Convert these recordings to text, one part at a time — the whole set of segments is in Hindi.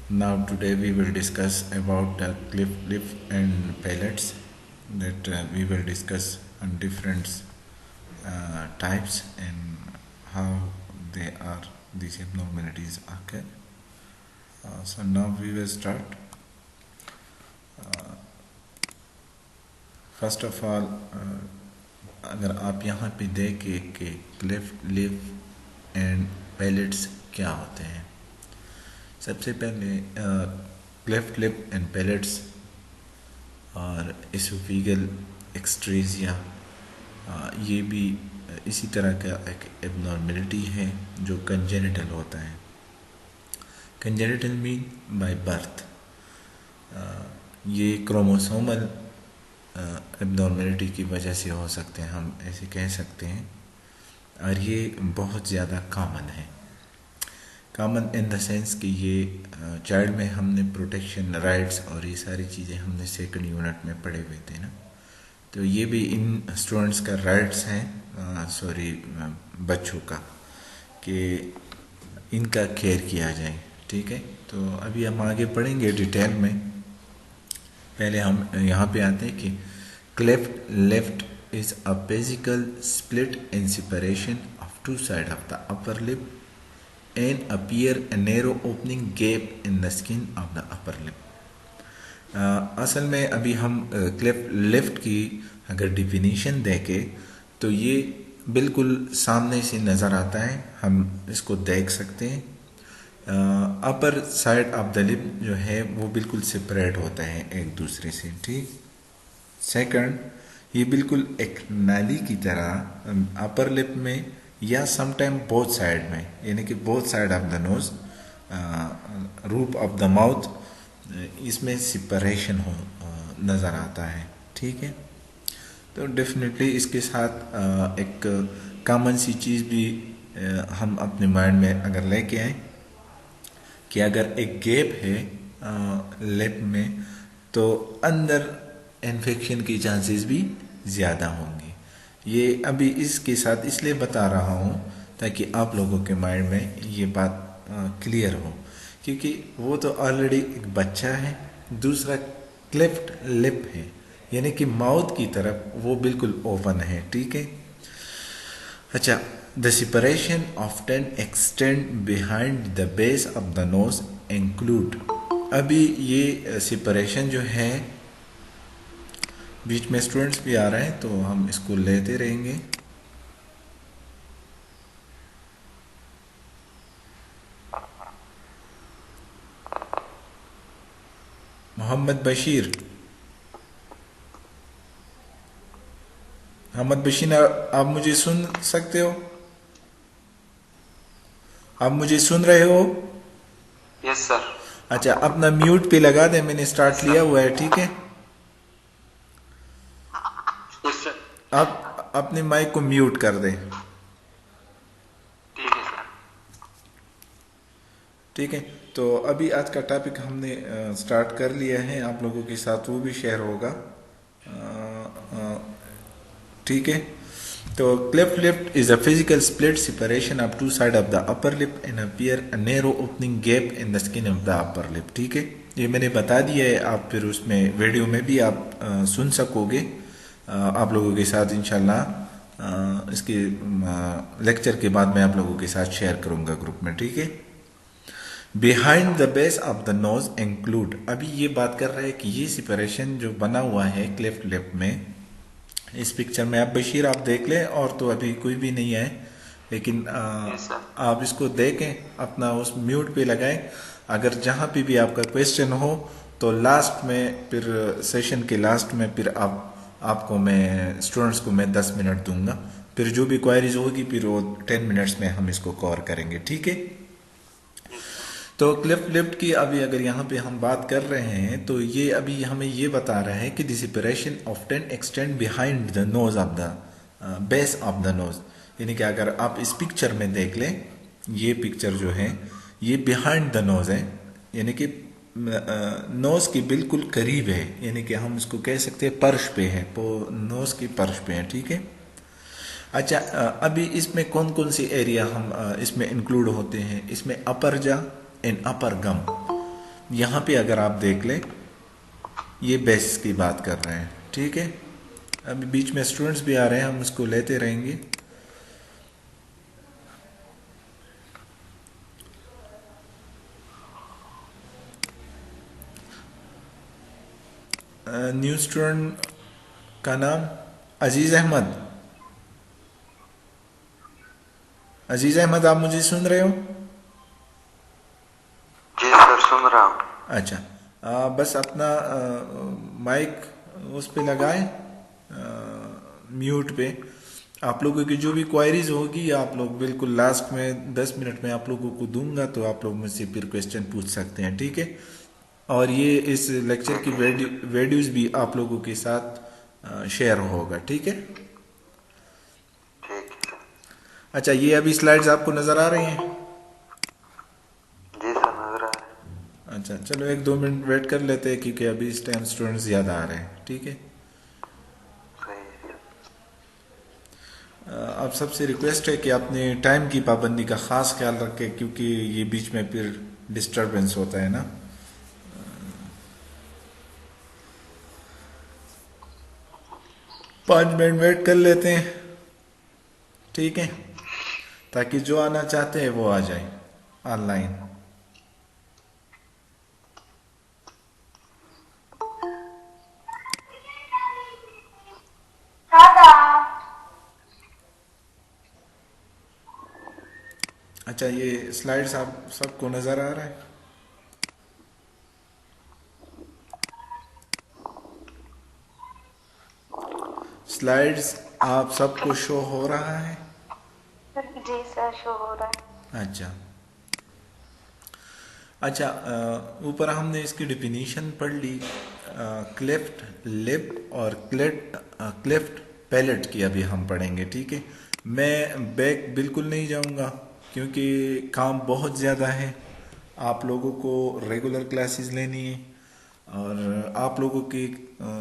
Now today we will discuss about cliff lip and pellets that we will discuss on different types and how they are these abnormalities occur. So now we will start. First of all अगर आप यहाँ पे देखें कि क्लिफ्ट लिप एंड पैलेट्स क्या होते हैं, सबसे पहले क्लिफ्ट लिप एंड पैलेट्स और एसोफेगल एक्सट्रेजिया, ये भी इसी तरह का एक एबनॉर्मेलिटी है जो कंजेनिटल होता है। कंजेनिटल मीन बाय बर्थ, ये क्रोमोसोमल एबनॉर्मेलिटी की वजह से हो सकते हैं, हम ऐसे कह सकते हैं, और ये बहुत ज़्यादा कॉमन है। कॉमन इन द सेंस कि ये चाइल्ड में हमने प्रोटेक्शन राइट्स और ये सारी चीज़ें हमने सेकंड यूनिट में पढ़े हुए थे ना, तो ये भी इन स्टूडेंट्स का राइट्स हैं, बच्चों का, कि इनका केयर किया जाए। ठीक है, तो अभी हम आगे पढ़ेंगे डिटेल में। पहले हम यहाँ पे आते हैं कि cleft left is a basical split in separation of two side of the upper lip and appear a narrow opening gap in the skin of the upper lip। असल में अभी हम क्लेफ्ट लेफ्ट की अगर डिफिनीशन देखें तो ये बिल्कुल सामने से नज़र आता है, हम इसको देख सकते हैं। Upper side of the lip जो है वो बिल्कुल सेपरेट होता है एक दूसरे से। ठीक, सेकंड, ये बिल्कुल एक नाली की तरह अपर लिप में या समटाइम बोथ साइड में, यानी कि both side of the nose, roof of the mouth, इसमें सेपरेशन हो नज़र आता है। ठीक है, तो डेफिनेटली इसके साथ एक कॉमन सी चीज़ भी हम अपने माइंड में अगर लेके आए कि अगर एक गैप है लिप में तो अंदर इन्फेक्शन की चांसेस भी ज़्यादा होंगे। ये अभी इसके साथ इसलिए बता रहा हूँ ताकि आप लोगों के माइंड में ये बात क्लियर हो, क्योंकि वो तो ऑलरेडी एक बच्चा है, दूसरा क्लेफ्ट लिप है, यानी कि माउथ की तरफ वो बिल्कुल ओपन है। ठीक है, अच्छा, the separation often extend behind the base of the nose include, अभी ये सेपरेशन जो है, बीच में स्टूडेंट्स भी आ रहे हैं तो हम इसको लेते रहेंगे। मोहम्मद बशीर, मोहम्मद बशीर, आप मुझे सुन सकते हो? आप मुझे सुन रहे हो? Yes sir. अच्छा, अपना म्यूट पे लगा दे, मैंने स्टार्ट लिया हुआ है। ठीक है, यस सर। आप अपने माइक को म्यूट कर दें। ठीक है सर। ठीक है, तो अभी आज का टॉपिक हमने स्टार्ट कर लिया है, आप लोगों के साथ वो भी शेयर होगा। ठीक है, तो cleft lip is a physical split separation of two side of the upper lip and appear a narrow opening gap in the skin of the upper lip. ठीक है, ये मैंने बता दिया है, आप फिर उसमें वीडियो में भी आप सुन सकोगे। आप लोगों के साथ इंशाल्लाह इसके लेक्चर के बाद मैं आप लोगों के साथ शेयर करूंगा ग्रुप में। ठीक है, behind the base of the nose include, अभी ये बात कर रहे हैं कि ये सेपरेशन जो बना हुआ है क्लेफ्ट लिप में, इस पिक्चर में आप बशीर आप देख लें, और तो अभी कोई भी नहीं है, लेकिन आप इसको देखें, अपना उस म्यूट पे लगाएं। अगर जहाँ पे भी आपका क्वेश्चन हो तो लास्ट में, फिर सेशन के लास्ट में, फिर आपको मैं स्टूडेंट्स को मैं 10 मिनट दूंगा, फिर जो भी क्वायरीज होगी फिर वो 10 मिनट्स में हम इसको कवर करेंगे। ठीक है, तो क्लिफ्ट लिप की अभी अगर यहाँ पे हम बात कर रहे हैं तो ये अभी हमें ये बता रहा है कि the separation often extend behind the nose of the base of the nose, यानी कि अगर आप इस पिक्चर में देख लें, ये पिक्चर जो है ये बिहाइंड द नोज है, यानी कि नोज के बिल्कुल करीब है, यानी कि हम इसको कह सकते हैं पर्श पे है, नोज की पर्श पे है। ठीक है, अच्छा, अभी इसमें कौन कौन सी एरिया हम इसमें इंक्लूड होते हैं, इसमें अपर जा एंड अपर गम, यहाँ पे अगर आप देख लें, ये बेसिस की बात कर रहे हैं, ठीक है। अभी बीच में स्टूडेंट्स भी आ रहे हैं, हम उसको लेते रहेंगे। न्यू स्टूडेंट का नाम अजीज़ अहमद। अजीज़ अहमद, आप मुझे सुन रहे हो? जी सर, सुन रहा हूँ। अच्छा, बस अपना माइक उस पे लगाएं, म्यूट पे। आप लोगों की जो भी क्वायरीज होगी आप लोग बिल्कुल लास्ट में 10 मिनट में आप लोगों को दूंगा, तो आप लोग मुझसे फिर क्वेश्चन पूछ सकते हैं, ठीक है। और ये इस लेक्चर की ठीक है सर। वीडियोस भी आप लोगों के साथ शेयर होगा, ठीक है। ठीक है सर। अच्छा, ये अभी स्लाइड्स आपको नज़र आ रही हैं? जी सर, नजर आ रहा है। अच्छा, चलो 1-2 मिनट वेट कर लेते हैं, क्योंकि अभी इस टाइम स्टूडेंट्स ज़्यादा आ रहे हैं, ठीक है। सही है सर। आप सबसे रिक्वेस्ट है कि अपने टाइम की पाबंदी का ख़ास ख्याल रखें, क्योंकि ये बीच में फिर डिस्टरबेंस होता है ना। 5 मिनट वेट कर लेते हैं, ठीक है, ताकि जो आना चाहते हैं वो आ जाए ऑनलाइन। अच्छा, ये स्लाइड्स आप सबको नज़र आ रहा है? स्लाइड्स आप सबको शो हो रहा है? जी सर, शो हो रहा अच्छा। अच्छा, ऊपर हमने इसकी डिफिनीशन पढ़ ली, क्लेफ्ट लिप और क्लेफ्ट पैलेट की अभी हम पढ़ेंगे, ठीक है। मैं बैक बिल्कुल नहीं जाऊंगा, क्योंकि काम बहुत ज़्यादा है। आप लोगों को रेगुलर क्लासेस लेनी है, और आप लोगों की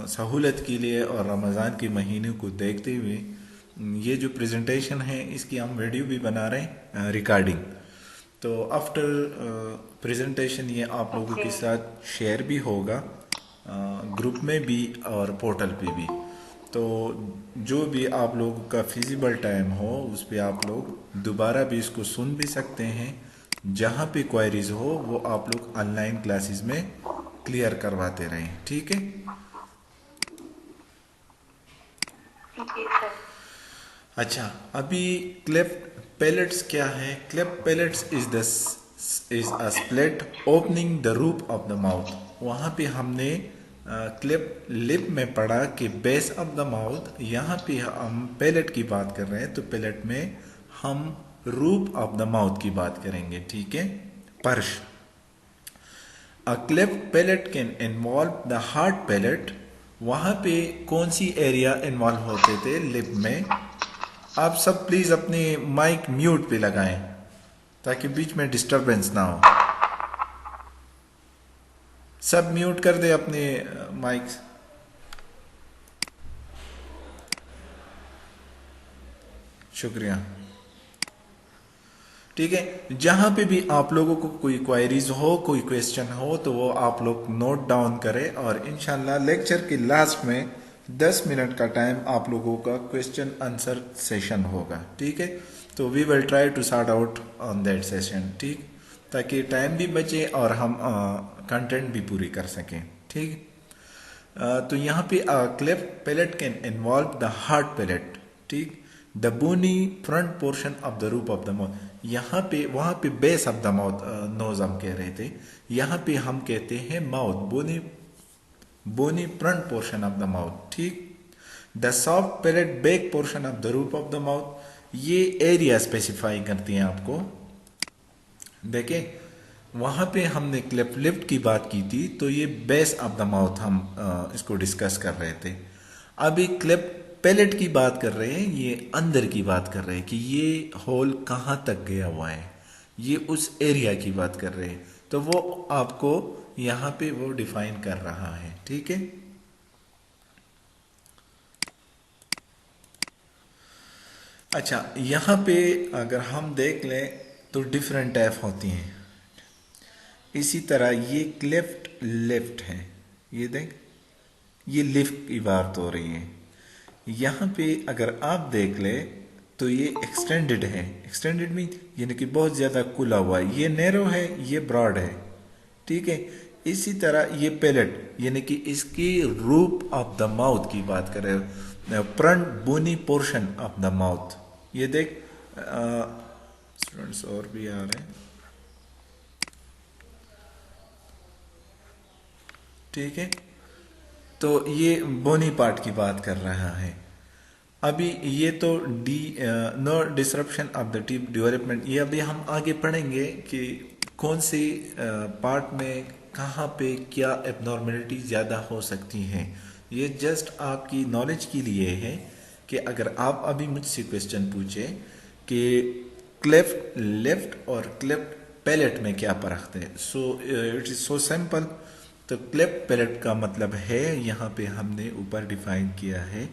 सहूलत के लिए और रमज़ान के महीने को देखते हुए ये जो प्रेजेंटेशन है इसकी हम वीडियो भी बना रहे हैं, रिकॉर्डिंग। तो आफ्टर प्रेजेंटेशन ये आप है। लोगों जी। के साथ शेयर भी होगा, ग्रुप में भी और पोर्टल पे भी। तो जो भी आप लोगों का फिजिबल टाइम हो उस पे आप लोग दोबारा भी इसको सुन भी सकते हैं। जहाँ पे क्वायरीज हो वो आप लोग ऑनलाइन क्लासेस में क्लियर करवाते रहें, ठीक है। जी सर। अच्छा, अभी क्लेफ्ट पैलेट्स क्या है? Cleft palates is a split opening the roof of the mouth. वहाँ पे हमने क्लेफ्ट लिप में पढ़ा कि बेस ऑफ द माउथ। यहाँ पे हम पैलेट की बात कर रहे हैं, तो पैलेट में हम रूफ ऑफ द माउथ की बात करेंगे, ठीक है, पर्श। A cleft palate can involve the hard palate. वहाँ पे कौन सी एरिया इन्वॉल्व होते थे लिप में? आप सब प्लीज अपने माइक म्यूट पे लगाएं, ताकि बीच में डिस्टरबेंस ना हो। सब म्यूट कर दे अपने माइक। शुक्रिया, ठीक है। जहां पे भी आप लोगों को कोई क्वायरीज हो, कोई क्वेश्चन हो, तो वो आप लोग नोट डाउन करें, और इंशाल्लाह लेक्चर के लास्ट में 10 मिनट का टाइम आप लोगों का क्वेश्चन आंसर सेशन होगा, ठीक है। तो we will try to sort out on that session, ठीक, ताकि टाइम भी बचे और हम कंटेंट भी पूरी कर सकें, ठीक। तो यहाँ पे cleft palate can involve the hard palate, ठीक, the bony front portion of the roof of the mouth. यहाँ पे वहाँ पे base of the mouth nose हम कह रहे थे, यहाँ पे हम कहते हैं mouth, bony bony front portion of the mouth, ठीक। The soft palate back portion of the roof of the mouth. ये एरिया स्पेसिफाई करती हैं आपको। देखें, वहां पे हमने क्लिप लिफ्ट की बात की थी, तो ये बेस ऑफ द माउथ हम इसको डिस्कस कर रहे थे। अभी क्लिप पैलेट की बात कर रहे हैं, ये अंदर की बात कर रहे हैं कि ये होल कहाँ तक गया हुआ है, ये उस एरिया की बात कर रहे हैं। तो वो आपको यहाँ पे वो डिफाइन कर रहा है, ठीक है। अच्छा, यहाँ पे अगर हम देख लें तो डिफरेंट टाइप होती हैं। इसी तरह ये क्लेफ्ट लेफ्ट है, ये देख, ये लिफ्ट की बात हो रही है। यहाँ पे अगर आप देख ले तो ये एक्सटेंडेड है, एक्सटेंडेड मीन यानी कि बहुत ज़्यादा खुला हुआ है, ये नैरो है, ये ब्रॉड है, ठीक है। इसी तरह ये पैलेट यानी कि इसकी रूप ऑफ द माउथ की बात करें, front bony portion of the mouth, ये देख, स्टूडेंट्स और भी आ रहे हैं, ठीक है। तो ये बोनी पार्ट की बात कर रहा है। अभी ये तो no disruption of the teeth development, ये अभी हम आगे पढ़ेंगे कि कौन सी पार्ट में कहाँ पे क्या एबनॉर्मेलिटी ज़्यादा हो सकती हैं। ये जस्ट आपकी नॉलेज के लिए है कि अगर आप अभी मुझसे क्वेश्चन पूछे कि क्लेफ्ट लेफ्ट और क्लेफ्ट पैलेट में क्या फ़र्क है, so it is so simple. तो क्लेफ्ट पैलेट का मतलब है, यहाँ पे हमने ऊपर डिफाइन किया है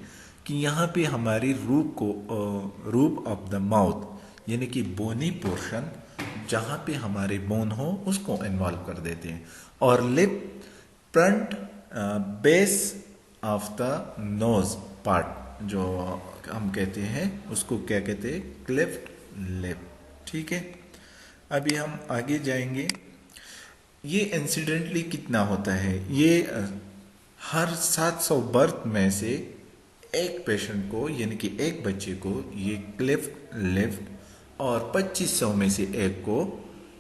कि यहाँ पे हमारी रूप ऑफ द माउथ यानी कि बोनी पोर्शन जहाँ पे हमारे बोन हो उसको इन्वॉल्व कर देते हैं, और lip front base of the nose part जो हम कहते हैं उसको क्या कहते हैं, क्लेफ्ट लिप, ठीक है। अभी हम आगे जाएंगे। ये इंसिडेंटली कितना होता है, ये हर 700 बर्थ में से एक पेशेंट को यानी कि एक बच्चे को ये क्लेफ्ट लेफ्ट, और 2500 में से एक को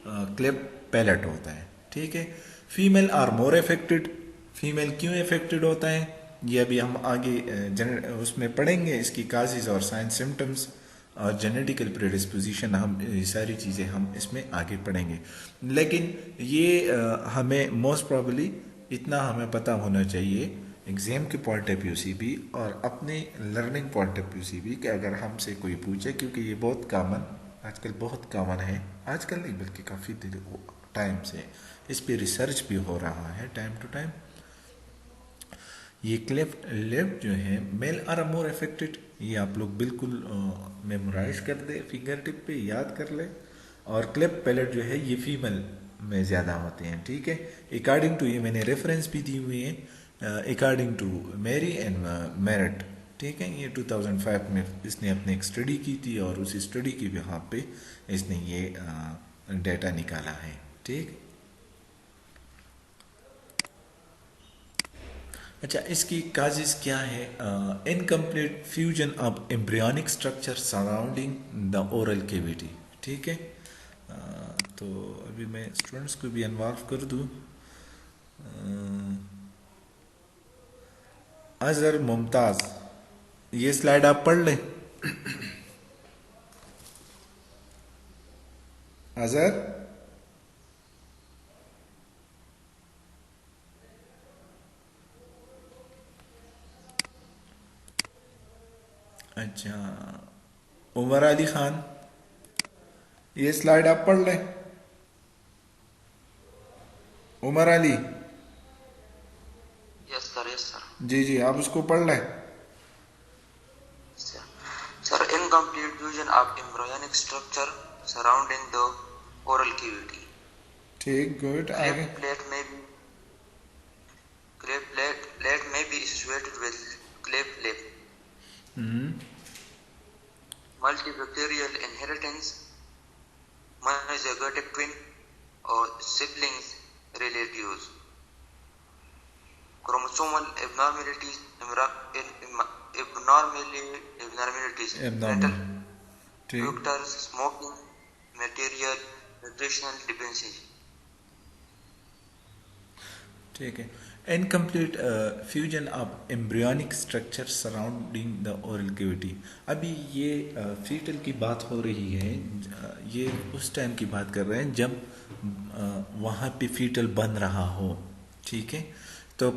क्लेफ्ट पैलेट होता है, ठीक है। Female are more affected, female क्यों अफेक्टेड होता है ये अभी हम आगे उसमें पढ़ेंगे, इसकी काजेज और साइन सिम्टम्स और जेनेटिकल प्रेडिस्पोजिशन, हम ये सारी चीज़ें हम इसमें आगे पढ़ेंगे। लेकिन ये हमें मोस्ट प्रॉबली इतना हमें पता होना चाहिए एग्ज़ाम के पॉइंट ऑफ व्यू से भी और अपने लर्निंग पॉइंट ऑफ व्यू से भी, कि अगर हमसे कोई पूछे, क्योंकि ये बहुत कॉमन आजकल बहुत कॉमन है, आजकल नहीं बल्कि काफ़ी टाइम से इस पे रिसर्च भी हो रहा है टाइम टू टाइम। ये क्लेफ्ट लेफ्ट जो है मेल आर मोर अफेक्टेड, ये आप लोग बिल्कुल मेमोराइज कर दे, फिंगर टिप पे याद कर ले। और क्लेफ्ट पैलेट जो है ये फीमेल में ज़्यादा होते हैं, ठीक है। अकॉर्डिंग टू, ये मैंने रेफरेंस भी दी हुई है, अकॉर्डिंग टू मेरी एंड मेरिट, ठीक है। ये 2005 में इसने अपने एक स्टडी की थी और उसी स्टडी की बिहाफ पे इसने ये डेटा निकाला है, ठीक। अच्छा, इसकी काजेज क्या है, incomplete fusion of embryonic structure surrounding the oral cavity, ठीक है। तो अभी मैं स्टूडेंट्स को भी इन्वॉल्व कर दूं। अजहर मुमताज, ये स्लाइड आप पढ़ लें। अजहर, अच्छा, उमर अली खान, ये स्लाइड आप पढ़ लें। Umar Ali, yes sir, yes sir. जी जी, आप उसको पढ़ लें। Sir, incomplete fusion of embryonic structure surrounding the oral cavity. ठीक, गुड, आगे। Cleft plate may be associated with cleft lip. Multifactorial inheritance, monozygotic twin or siblings relatives. Chromosomal abnormalities, mental factors, smoking, material, nutritional deficiency. ठीक है। Incomplete fusion of embryonic structure surrounding the oral cavity. अभी ये फीटल की बात हो रही है, ये उस टाइम की बात कर रहे हैं जब वहाँ पे फीटल बन रहा हो, ठीक है। तो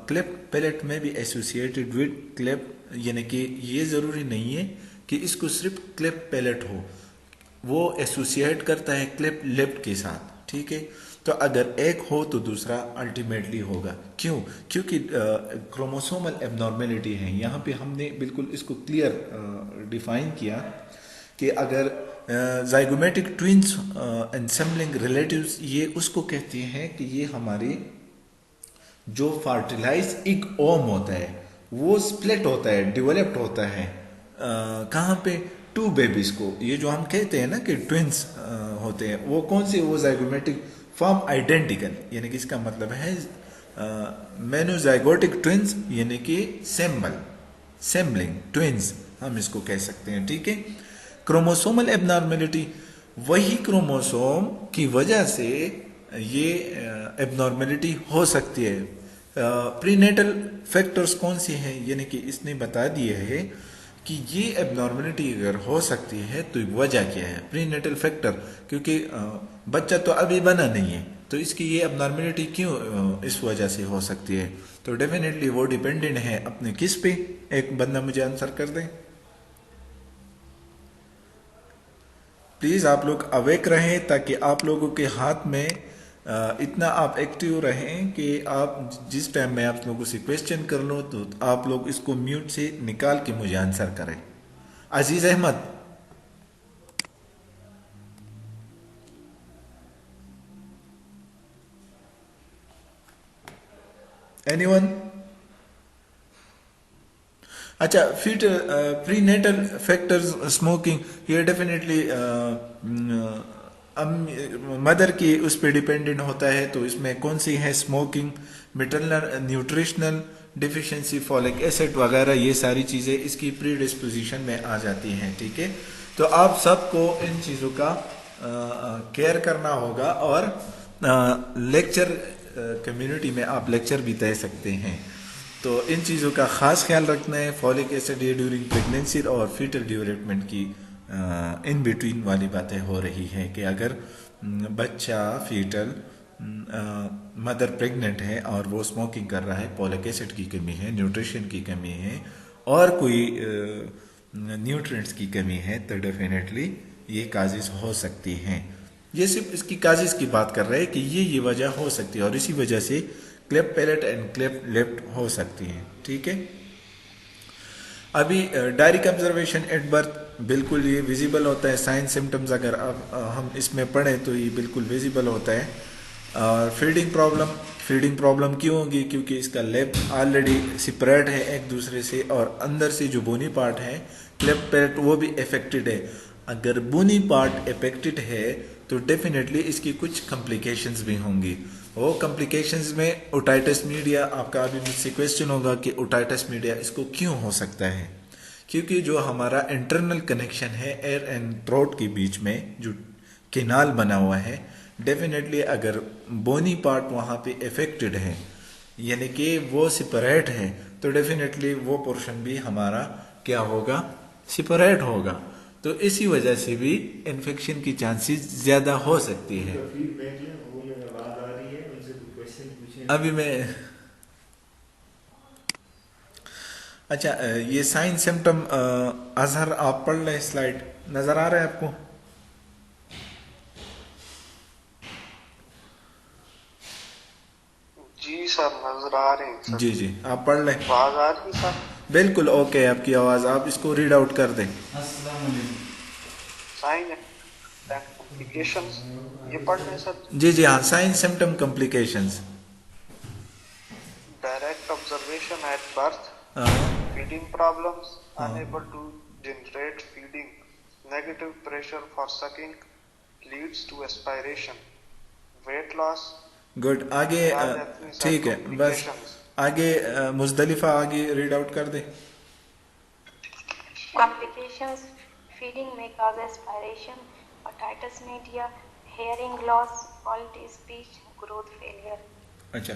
क्लेफ्ट पैलेट में भी एसोसिएटेड विद क्लेफ्ट, यानी कि ये ज़रूरी नहीं है कि इसको सिर्फ क्लेफ्ट पैलेट हो, वो एसोसिएट करता है क्लेफ्ट लेफ्ट के साथ, ठीक है। तो अगर एक हो तो दूसरा अल्टीमेटली होगा, क्यों? क्योंकि क्रोमोसोमल एबनॉर्मेलिटी है। यहाँ पे हमने बिल्कुल इसको क्लियर डिफाइन किया कि अगर जाइगोमेटिक ट्विंस एंसेम्बलिंग रिलेटिव्स, ये उसको कहते हैं कि ये हमारी जो फर्टिलाइज इग ओम होता है वो स्प्लिट होता है, डेवलप्ड होता है कहाँ पे, टू बेबीज को। ये जो हम कहते हैं ना कि ट्विंस होते हैं, वो कौन से, वो जाइगोमेटिक फॉर्म आइडेंटिकल, यानी कि इसका मतलब है मेनोजाइगोटिक ट्विंस, यानी कि सेम्बलिंग ट्विंस हम इसको कह सकते हैं, ठीक है। क्रोमोसोमल एबनॉर्मेलिटी, वही क्रोमोसोम की वजह से ये एबनॉर्मेलिटी हो सकती है। प्रीनेटल फैक्टर्स कौन से हैं, यानी कि इसने बता दिया है कि ये एबनॉर्मेलिटी अगर हो सकती है तो वजह क्या है, प्रीनेटल फैक्टर, क्योंकि बच्चा तो अभी बना नहीं है तो इसकी ये एबनॉर्मेलिटी क्यों इस वजह से हो सकती है। तो डेफिनेटली वो डिपेंडेंट है अपने किस पे, एक बंदा मुझे आंसर कर दें प्लीज। आप लोग अवेक रहें ताकि आप लोगों के हाथ में इतना आप एक्टिव रहें कि आप जिस टाइम मैं आप लोगों से क्वेश्चन कर लूँ तो आप लोग इसको म्यूट से निकाल के मुझे आंसर करें। अजीज अहमद, एनीवन? अच्छा, फीटल प्रीनेटल फैक्टर्स, स्मोकिंग, ये डेफिनेटली मदर की उस पर डिपेंडेंट होता है। तो इसमें कौन सी है, smoking, maternal nutritional deficiency, folic acid वगैरह, ये सारी चीज़ें इसकी प्री डिस्पोजिशन में आ जाती हैं, ठीक है। तो आप सबको इन चीज़ों का केयर करना होगा और लेक्चर कम्युनिटी में आप लेक्चर भी दे सकते हैं। तो इन चीज़ों का ख़ास ख्याल रखना है। फॉलिक एसिड ये ड्यूरिंग प्रेगनेंसी और फीटल डेवलपमेंट की इन बिटवीन वाली बातें हो रही हैं कि अगर बच्चा फीटल मदर प्रेग्नेंट है और वो स्मोकिंग कर रहा है, फॉलिक एसिड की कमी है, न्यूट्रिशन की कमी है और कोई न्यूट्रिएंट्स की कमी है, तो डेफिनेटली ये काजेस हो सकती हैं। ये सिर्फ इसकी काजेस की बात कर रहे हैं कि ये वजह हो सकती है और इसी वजह से cleft palate and cleft lip हो सकती है, ठीक है। अभी डायरेक्ट ऑब्जर्वेशन एट बर्थ, बिल्कुल ये विजिबल होता है। साइन सिम्टम्स अगर अब हम इसमें पढ़ें तो ये बिल्कुल विजिबल होता है। और फीडिंग प्रॉब्लम क्यों होगी, क्योंकि इसका लिप ऑलरेडी सेपरेट है एक दूसरे से और अंदर से जो बोनी पार्ट है क्लेफ्ट पैलेट वो भी अफेक्टेड है। अगर बोनी पार्ट अफेक्टेड है तो डेफिनेटली इसकी कुछ कॉम्प्लिकेशंस भी होंगी। वो कॉम्प्लिकेशंस में ओटाइटिस मीडिया, आपका अभी मुझसे क्वेश्चन होगा कि ओटाइटिस मीडिया इसको क्यों हो सकता है, क्योंकि जो हमारा इंटरनल कनेक्शन है एयर एंड थ्रोट के बीच में जो केनाल बना हुआ है, डेफिनेटली अगर बोनी पार्ट वहाँ पे अफेक्टेड है यानी कि वो सेपरेट है तो डेफिनेटली वो पोर्शन भी हमारा क्या होगा, सेपरेट होगा। तो इसी वजह से भी इन्फेक्शन की चांसेस ज्यादा हो सकती है। अभी मैं अच्छा, ये साइन सिम्टम अजहर आप पढ़ लें, स्लाइड नजर आ रहा है आपको? जी सर, नजर आ रहे हैं सर। जी जी, आप पढ़ लें। आवाज आ रही सर? बिल्कुल ओके, आपकी आवाज, आप इसको रीड आउट कर दें। साइन एंड कॉम्प्लिकेशंस, ये पढ़ लें सर? जी जी हाँ, sign symptom complications. Direct observation at birth, feeding problems, unable to generate feeding, negative pressure for sucking leads to aspiration, weight loss. Good, आगे ठीक है, बस आगे मुजदलिफा आगे रीड आउट कर दे। Complications: feeding may cause aspiration, otitis media, hearing loss, faulty speech, growth failure. अच्छा,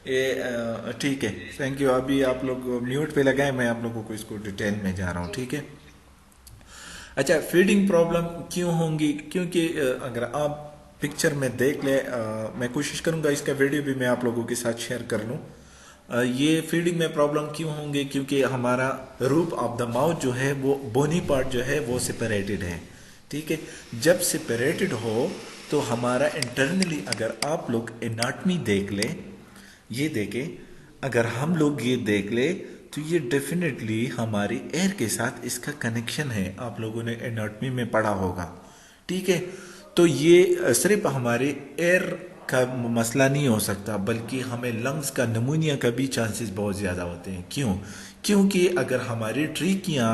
ये ठीक है, थैंक यू। अभी आप लोग म्यूट पे लगाए, मैं आप लोगों को इसको डिटेल में जा रहा हूँ, ठीक है। अच्छा, फीडिंग प्रॉब्लम क्यों होंगी, क्योंकि अगर आप पिक्चर में देख ले, मैं कोशिश करूंगा इसका वीडियो भी मैं आप लोगों के साथ शेयर कर लूँ। ये फीडिंग में प्रॉब्लम क्यों होंगे, क्योंकि हमारा रूफ ऑफ द माउथ जो है वो बोनी पार्ट जो है वो सेपरेटेड है, ठीक है। जब सेपरेटेड हो तो हमारा इंटरनली, अगर आप लोग एनाटमी देख ले, ये देखे, अगर हम लोग ये देख ले तो ये डेफिनेटली हमारी एयर के साथ इसका कनेक्शन है। आप लोगों ने एनाटमी में पढ़ा होगा ठीक है। तो ये सिर्फ हमारे एयर का मसला नहीं हो सकता, बल्कि हमें लंग्स का नमूनिया का भी चांसेस बहुत ज़्यादा होते हैं। क्यों? क्योंकि अगर हमारी ट्रीकियाँ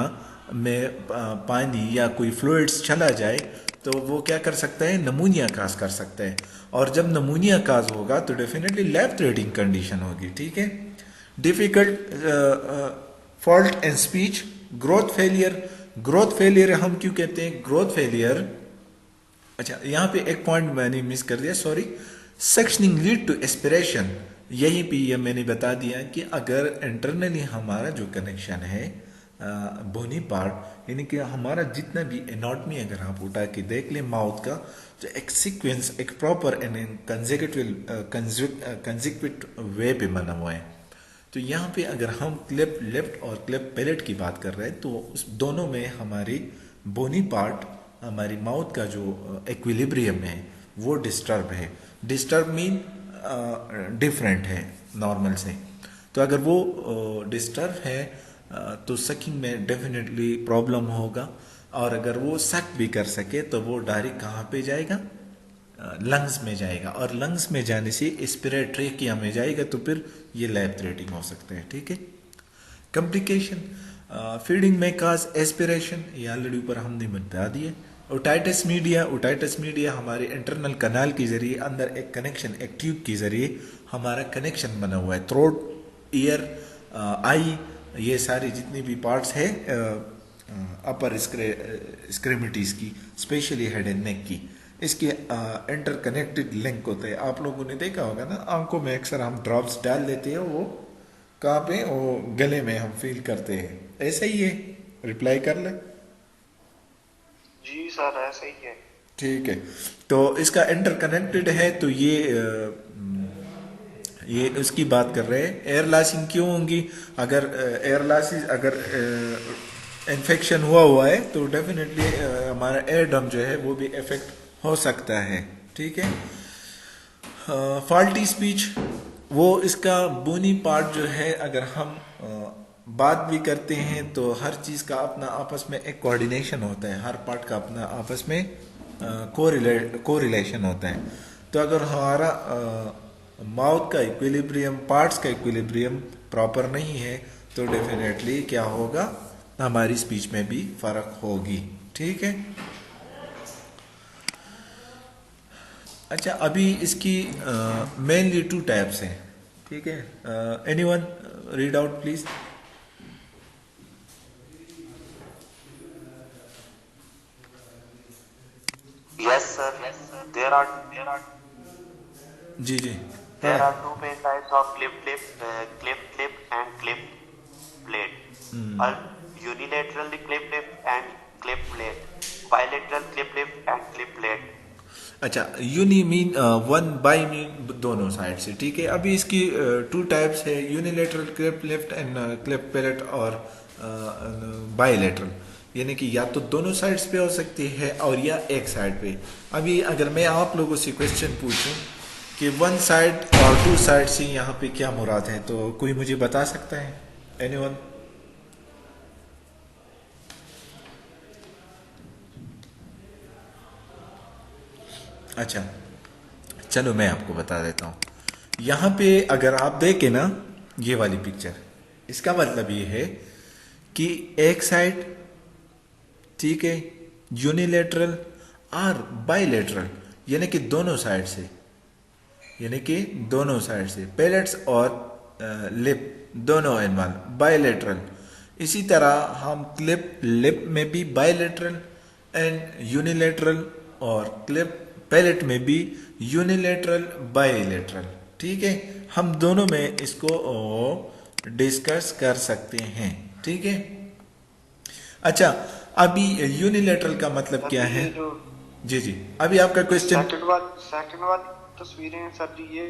में पानी या कोई फ्लूइड्स चला जाए तो वो क्या कर सकता है, नमूनिया काज कर सकता है। और जब नमूनिया काज होगा तो डेफिनेटली लाइफ थ्रेटनिंग कंडीशन होगी। ठीक है। Difficult fault and speech, growth failure. Growth failure हम क्यों कहते हैं ग्रोथ फेलियर? अच्छा, यहाँ पे एक पॉइंट मैंने मिस कर दिया, sorry. Suctioning lead to aspiration, यहीं पे ये मैंने बता दिया कि अगर इंटरनली हमारा जो कनेक्शन है बोनी पार्ट, यानी कि हमारा जितना भी एनाटॉमी अगर आप उठा के देख लें माउथ का, तो एक सीक्वेंस, एक प्रॉपर एंड कंसेक्यूटिव वे पे बना हुआ है। तो यहाँ पे अगर हम क्लिप लेफ्ट और क्लिप पैलेट की बात कर रहे हैं तो उस दोनों में हमारी बोनी पार्ट, हमारी माउथ का जो इक्विलिब्रियम है वो डिस्टर्ब है। डिस्टर्ब मीन डिफरेंट है नॉर्मल से। तो अगर वो डिस्टर्ब है तो सकिंग में डेफिनेटली प्रॉब्लम होगा। और अगर वो सक भी कर सके तो वो डायरेक्ट कहाँ पे जाएगा, लंग्स में जाएगा, और लंग्स में जाने से रेस्पिरेटरी में जाएगा तो फिर ये लाइफ थ्रेटनिंग हो सकता है। ठीक है। कॉम्प्लिकेशन, फीडिंग में काज एस्पिरेशन, ये ऑलरेडी ऊपर हमने बता दिए। ओटाइटिस मीडिया, ओटाइटिस मीडिया हमारे इंटरनल कनाल के जरिए अंदर एक कनेक्शन, एक ट्यूब के जरिए हमारा कनेक्शन बना हुआ है। थ्रोट, ईयर, आई, ये सारे जितने भी पार्ट्स है अपर एक्सट्रीमिटीज की, स्पेशली हेड एंड नेक की, इसके इंटरकनेक्टेड लिंक होते हैं। आप लोगों ने देखा होगा ना, आंखों में अक्सर हम ड्रॉप्स डाल लेते हैं, वो कहाँ पे, वो गले में हम फील करते हैं। ऐसा ही है, रिप्लाई कर ले। जी सर ऐसा ही है। ठीक है। तो इसका इंटरकनेक्टेड है, तो ये उसकी बात कर रहे हैं। एयर लॉसिंग क्यों होंगी? अगर एयर लॉसिस, अगर इन्फेक्शन हुआ है तो डेफिनेटली हमारा एयर ड्रम जो है वो भी इफेक्ट हो सकता है। ठीक है। फॉल्टी स्पीच, वो इसका बोनी पार्ट जो है, अगर हम बात भी करते हैं तो हर चीज का अपना आपस में एक कोऑर्डिनेशन होता है, हर पार्ट का अपना आपस में कोरिलेशन होता है। तो अगर हमारा माउथ का इक्विलिब्रियम, पार्ट्स का इक्विलिब्रियम प्रॉपर नहीं है तो डेफिनेटली क्या होगा, हमारी स्पीच में भी फर्क होगी। ठीक है। अच्छा, अभी इसकी मेनली 2 टाइप्स हैं। ठीक है। Anyone read out please. Yes, sir. There are जी जी, there are two main types of clip and clip plate. Unilaterally clip and clip plate. Bilateral clip and clip plate. अच्छा, uni mean one, bi mean दोनों साइड से। ठीक है। अभी इसकी 2 टाइप्स है, unilateral clip left and clip palate, और बाईलेटरल, यानी कि या तो दोनों साइड्स पे हो सकती है और या एक साइड पे। अभी अगर मैं आप लोगों से क्वेश्चन पूछूं कि 1 साइड और 2 साइड से यहाँ पे क्या मुराद है, तो कोई मुझे बता सकता है? एनीवन? अच्छा, चलो मैं आपको बता देता हूं। यहां पे अगर आप देखें ना, ये वाली पिक्चर, इसका मतलब ये है कि एक साइड, ठीक है, यूनिलेटरल और बाइलेटरल, यानी कि दोनों साइड से, यानी कि दोनों साइड से पैलेट्स और लिप दोनों इन्वॉल्व, बाइलेटरल। इसी तरह हम क्लिप लिप में भी बाइलेटरल एंड यूनिलेटरल, और क्लिप पैलेट में भी यूनिलेटरल बाइलेटरल। ठीक है। हम दोनों में इसको डिस्कस कर सकते हैं। ठीक है। अच्छा, अभी यूनिलेटरल का मतलब क्या है? जी जी, अभी आपका क्वेश्चन। सेकंड वाली तस्वीरें हैं सर जी, ये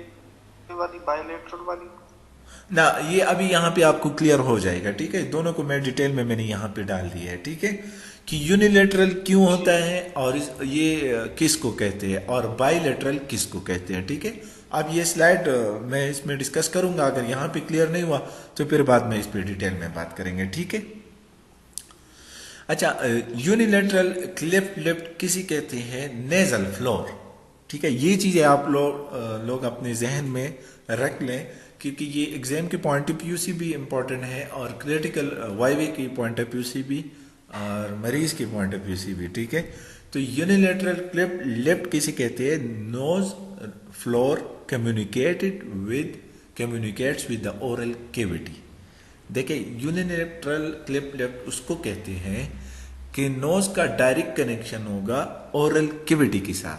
वाली बायलैटरल वाली ना, ये अभी यहाँ पे आपको क्लियर हो जाएगा। ठीक है। दोनों को मैं डिटेल में मैंने यहाँ पे डाल दिया है। ठीक है, कि यूनिलेटरल क्यों होता है और ये किसको कहते हैं और बाइलेटरल किसको कहते हैं। ठीक है। अब ये स्लाइड मैं इसमें डिस्कस करूंगा, अगर यहाँ पे क्लियर नहीं हुआ तो फिर बाद में इस पे डिटेल में बात करेंगे। ठीक है। अच्छा, यूनिलेटरल क्लिप लिफ्ट किसी कहते हैं नेजल फ्लोर। ठीक है, ये चीज़ें आप लोग अपने जहन में रख लें, क्योंकि ये एग्जाम के पॉइंट ऑफ व्यू से भी इम्पोर्टेंट है और क्रिटिकल वाइवे की पॉइंट ऑफ व्यू से भी और मरीज के पॉइंट ऑफ व्यू से भी। ठीक है, तो यूनिलेटरल क्लिप लिफ्ट किसे कहते हैं? Nose floor communicates with the oral cavity. देखिए, यूनिलेटरल क्लिप लिफ्ट उसको कहते हैं कि नोज का डायरेक्ट कनेक्शन होगा ओरल कैविटी के साथ।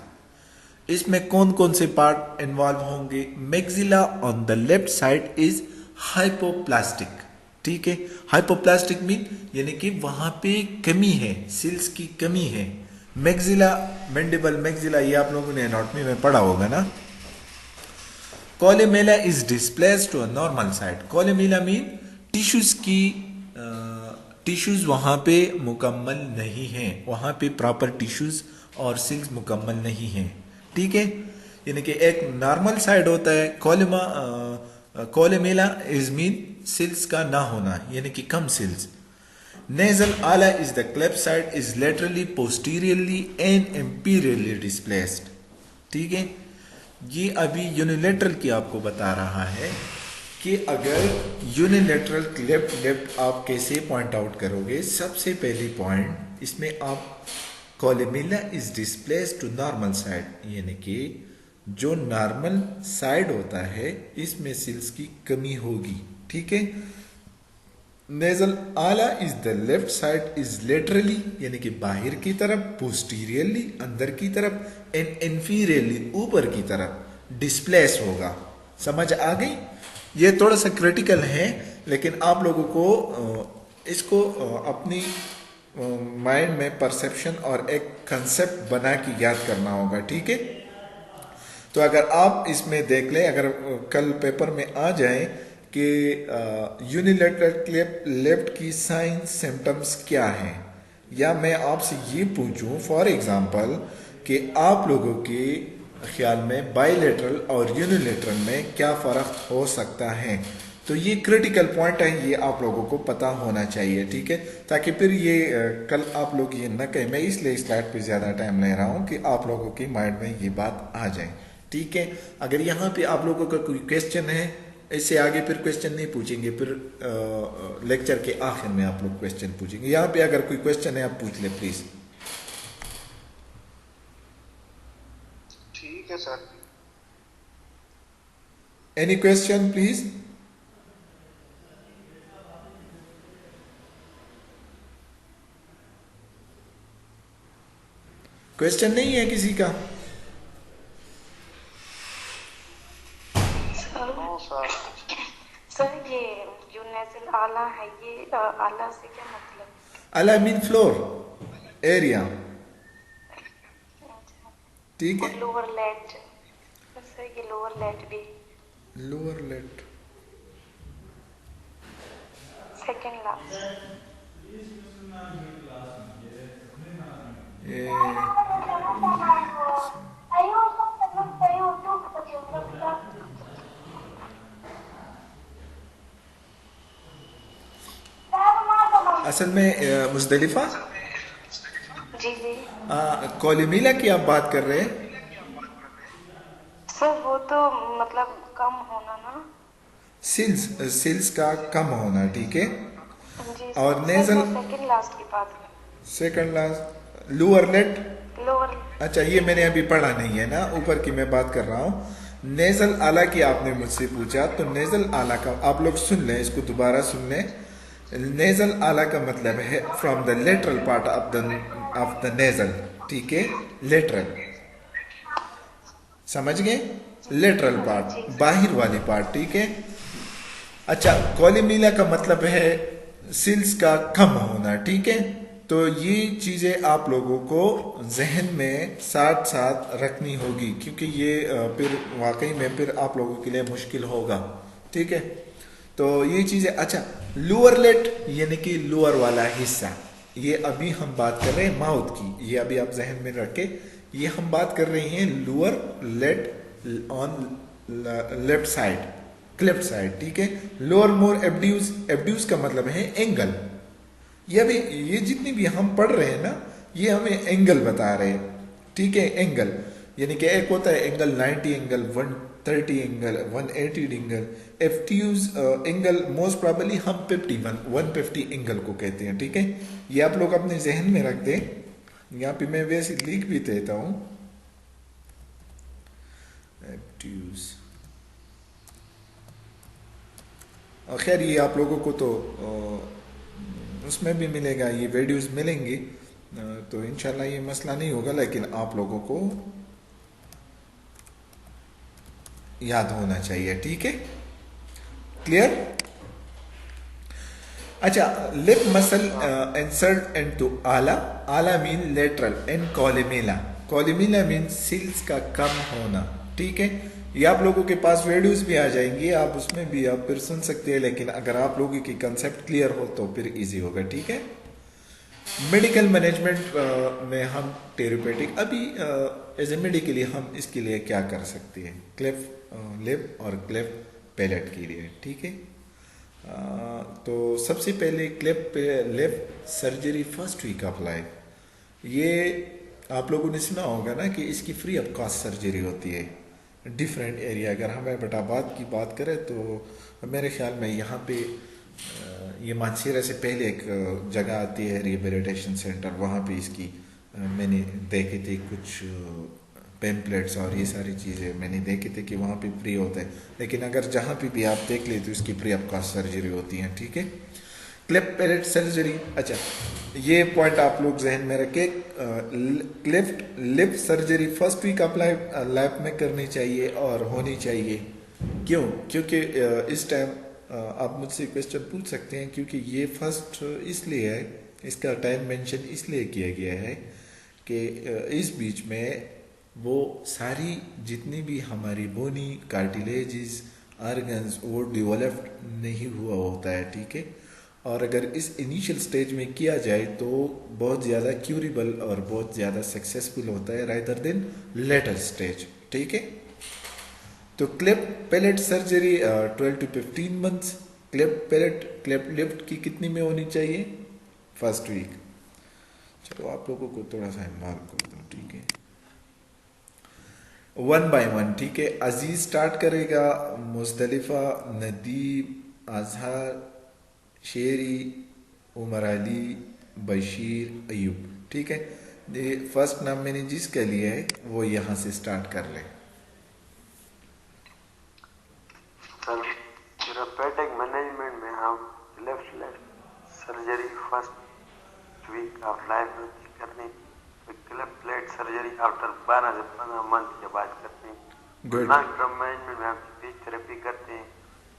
इसमें कौन कौन से पार्ट इन्वॉल्व होंगे? Maxilla on the left side is hypoplastic. ठीक है, हाइपोप्लास्टिक मीन यानी कि वहां पे कमी है, सिल्स की कमी है। मैक्सिला, मैंडिबल मैक्सिला, ये आप लोगों ने एनाटॉमी में पढ़ा होगा ना। Columella is displaced to a normal side. Columella mean tissues वहां पे मुकम्मल नहीं है, वहां पे प्रॉपर टिश्यूज और सिल्स मुकम्मल नहीं है। ठीक है, यानी कि एक नॉर्मल साइड होता है कोलेमेला इज मीन सिल्स का ना होना, यानी कि कम sills. Nasal ala is the cleft side is laterally posteriorly and inferiorly displaced. ठीक है, ये अभी यूनिलेटरल की आपको बता रहा है कि अगर यूनिलेटरल क्लिप लिफ्ट आप कैसे पॉइंट आउट करोगे। सबसे पहली पॉइंट इसमें आप columella is displaced to normal side, यानी कि जो नॉर्मल साइड होता है इसमें सिल्स की कमी होगी। ठीक है, nasal ala is the left side is laterally यानी कि बाहर की तरफ, पोस्टीरियरली अंदर की तरफ, एंड इंफीरियरली ऊपर की तरफ डिस्प्लेस होगा। समझ आ गई? ये थोड़ा सा क्रिटिकल है, लेकिन आप लोगों को इसको अपनी माइंड में परसेप्शन और एक कंसेप्ट बना के याद करना होगा। ठीक है, तो अगर आप इसमें देख लें, अगर कल पेपर में आ जाए कि यूनिलेटरल क्लिप लिफ्ट की साइन सिम्टम्स क्या हैं, या मैं आपसे ये पूछूं फॉर एग्जांपल कि आप लोगों के ख्याल में बाइलेटरल और यूनिलेटरल में क्या फ़र्क हो सकता है, तो ये क्रिटिकल पॉइंट है, ये आप लोगों को पता होना चाहिए। ठीक है, ताकि फिर ये कल आप लोग ये न कहें। मैं इसलिए स्लाइड पे ज़्यादा टाइम ले रहा हूँ कि आप लोगों की माइंड में ये बात आ जाए। ठीक है, अगर यहाँ पे आप लोगों का कोई क्वेश्चन है, इससे आगे फिर क्वेश्चन नहीं पूछेंगे, फिर लेक्चर के आखिर में आप लोग क्वेश्चन पूछेंगे। यहाँ पे अगर कोई क्वेश्चन है आप पूछ ले प्लीज। ठीक है sir. Any question please? Question नहीं है किसी का? सर ये जो नेजल आला है, ये आला से क्या मतलब? आला मीन फ्लोर एरिया। ठीक है, लोअर लेट सर, ये लोअर लेट भी। Lower let second last. असल में मुजदलिफा जी जी कोलिमिला की आप बात कर रहे हैं? सर वो तो मतलब कम होना ना, सिल्स का कम होना। ठीक है, जी और नेजल सेकंड लास्ट की बात है। Second last lower let. Lower, अच्छा, ये मैंने अभी पढ़ा नहीं है ना, ऊपर की मैं बात कर रहा हूँ। नेजल आला की आपने मुझसे पूछा, तो नेजल आला का आप लोग सुन लें, इसको दोबारा सुन लें। नेजल आला का मतलब है from the lateral part of the nasal. ठीक है, लेटरल, समझ गए? लेटरल पार्ट, बाहर वाली पार्ट। ठीक है, अच्छा, कोलिमिला का मतलब है सिल्स का कम होना। ठीक है, तो ये चीज़ें आप लोगों को जहन में साथ साथ रखनी होगी, क्योंकि ये फिर वाकई में फिर आप लोगों के लिए मुश्किल होगा। ठीक है, तो ये चीज़ें। अच्छा, लोअर लेट यानी कि लोअर वाला हिस्सा, ये अभी हम बात कर रहे हैं माउथ की, ये अभी आप जहन में रखें। ये हम बात कर रहे हैं lower let on left side, cleft side. ठीक है, लोअर मोर एब्ड्यूस, एब्ड्यूस का मतलब है एंगल। ये अभी ये जितनी भी हम पढ़ रहे हैं ना, ये हमें एंगल बता रहे हैं, ठीक है। एंगल यानी कि एक होता है angle 90 angle, 130 angle, 180 angle, obtuse angle most probably हम 150 एंगल को कहते हैं, ठीक है। ये आप लोग अपने जहन में रख दें। यहाँ पे मैं वैसे लिख भी देता हूँ, एफ्ट्यूज। खैर ये आप लोगों को तो उसमें भी मिलेगा, ये वीडियोस मिलेंगे, तो इंशाल्लाह ये मसला नहीं होगा, लेकिन आप लोगों को याद होना चाहिए, ठीक है। क्लियर? अच्छा, लिप मसल इंसर्ट इनटू आला। आला मीन लेटरल एंड कॉलिमेला। कॉलिमेला मीन सिल्स का कम होना, ठीक है। ये आप लोगों के पास वीडियोस भी आ जाएंगी, आप उसमें भी आप फिर सुन सकते हैं, लेकिन अगर आप लोगों की कंसेप्ट क्लियर हो तो फिर इजी होगा, ठीक है। मेडिकल मैनेजमेंट में हम थेरेपेटिक अभी एज ए मेडिकली हम इसके लिए क्या कर सकते हैं, क्लेफ्ट लिप और क्लेफ्ट पैलेट के लिए, ठीक है। तो सबसे पहले cleft lip surgery first week of life. ये आप लोगों ने सुना होगा ना कि इसकी फ्री ऑफ कॉस्ट सर्जरी होती है डिफरेंट एरिया। अगर हम एबटाबाद की बात करें तो मेरे ख्याल में यहाँ पे ये मानसीरा से पहले एक जगह आती है रिहेबिलिटेशन सेंटर, वहाँ पे इसकी मैंने देखे थे कुछ पेम्पलेट्स और ये सारी चीज़ें मैंने देखे थे कि वहाँ पे फ्री होता है, लेकिन अगर जहाँ पे भी आप देख ले तो इसकी फ्री ऑफ कॉस्ट सर्जरी होती है, ठीक है। क्लेफ्ट पैलेट सर्जरी, अच्छा ये पॉइंट आप लोग जहन में रखें। Cleft lip surgery first week of life में करनी चाहिए और होनी चाहिए। क्यों? क्योंकि इस टाइम आप मुझसे क्वेश्चन पूछ सकते हैं, क्योंकि ये फर्स्ट इसलिए है, इसका टाइम मेंशन इसलिए किया गया है कि इस बीच में वो सारी जितनी भी हमारी बोनी कार्टिलेजेस ऑर्गन्स वो डेवलप्ड नहीं हुआ होता है, ठीक है। और अगर इस इनिशियल स्टेज में किया जाए तो बहुत ज़्यादा क्यूरेबल और बहुत ज़्यादा सक्सेसफुल होता है रादर देन लेटर स्टेज, ठीक है। तो cleft palate surgery 12 to 15 months. Cleft lift की कितनी में होनी चाहिए? First week. चलो आप लोगों को थोड़ा सा इन्वॉल्व कर दो, ठीक है। 1 by 1, ठीक है। अजीज स्टार्ट करेगा, मुस्तलिफा, नदीम, अजहर, शेरी, उमर अली, बशीर, अयूब, ठीक है। फर्स्ट नाम मैंने जिसका लिया है वो यहाँ से स्टार्ट कर ले। थेरेपेटिक मैनेजमेंट में हम left surgery first week of life में करनी, क्लेफ्ट प्लेट सर्जरी आफ्टर 12 से 15 मंथ के बाद करते हैं। गुड। लॉन्ग टर्म मैनेजमेंट में हम स्पीच थेरेपी करते हैं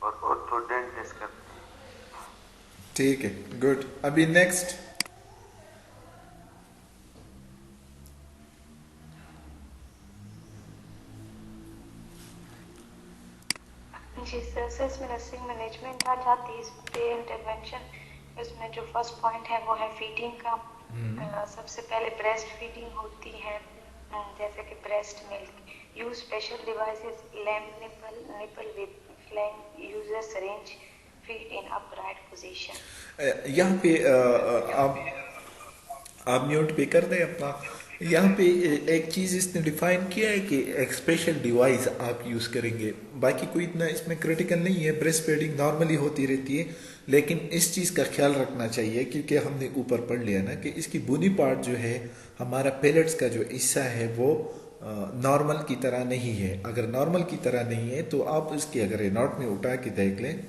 और ऑर्थोडेंटिस्ट करते हैं। ठीक है, गुड। अभी नेक्स्ट जी सर, इसमें नर्सिंग मैनेजमेंट आ जाती है, इस पे इंटरवेंशन। इसमें जो फर्स्ट पॉइंट है वो है फीडिंग का। सबसे पहले ब्रेस्ट फीडिंग होती है, जैसे कि breast milk. Use special devices, lamp nipple with flange, user syringe, feed in upright position. यहाँ पे आप म्यूट पे कर दें अपना। यहाँ पे एक चीज़ इसने डिफाइन किया है कि एक स्पेशल डिवाइस आप यूज़ करेंगे, बाकी कोई इतना इसमें क्रिटिकल नहीं है। ब्रेस्ट फीडिंग नॉर्मली होती रहती है, लेकिन इस चीज़ का ख्याल रखना चाहिए क्योंकि हमने ऊपर पढ़ लिया ना कि इसकी बुनी पार्ट जो है, हमारा पेलेट्स का जो हिस्सा है वो नॉर्मल की तरह नहीं है। अगर नॉर्मल की तरह नहीं है तो आप इसकी अगर नोट में उठा के देख लें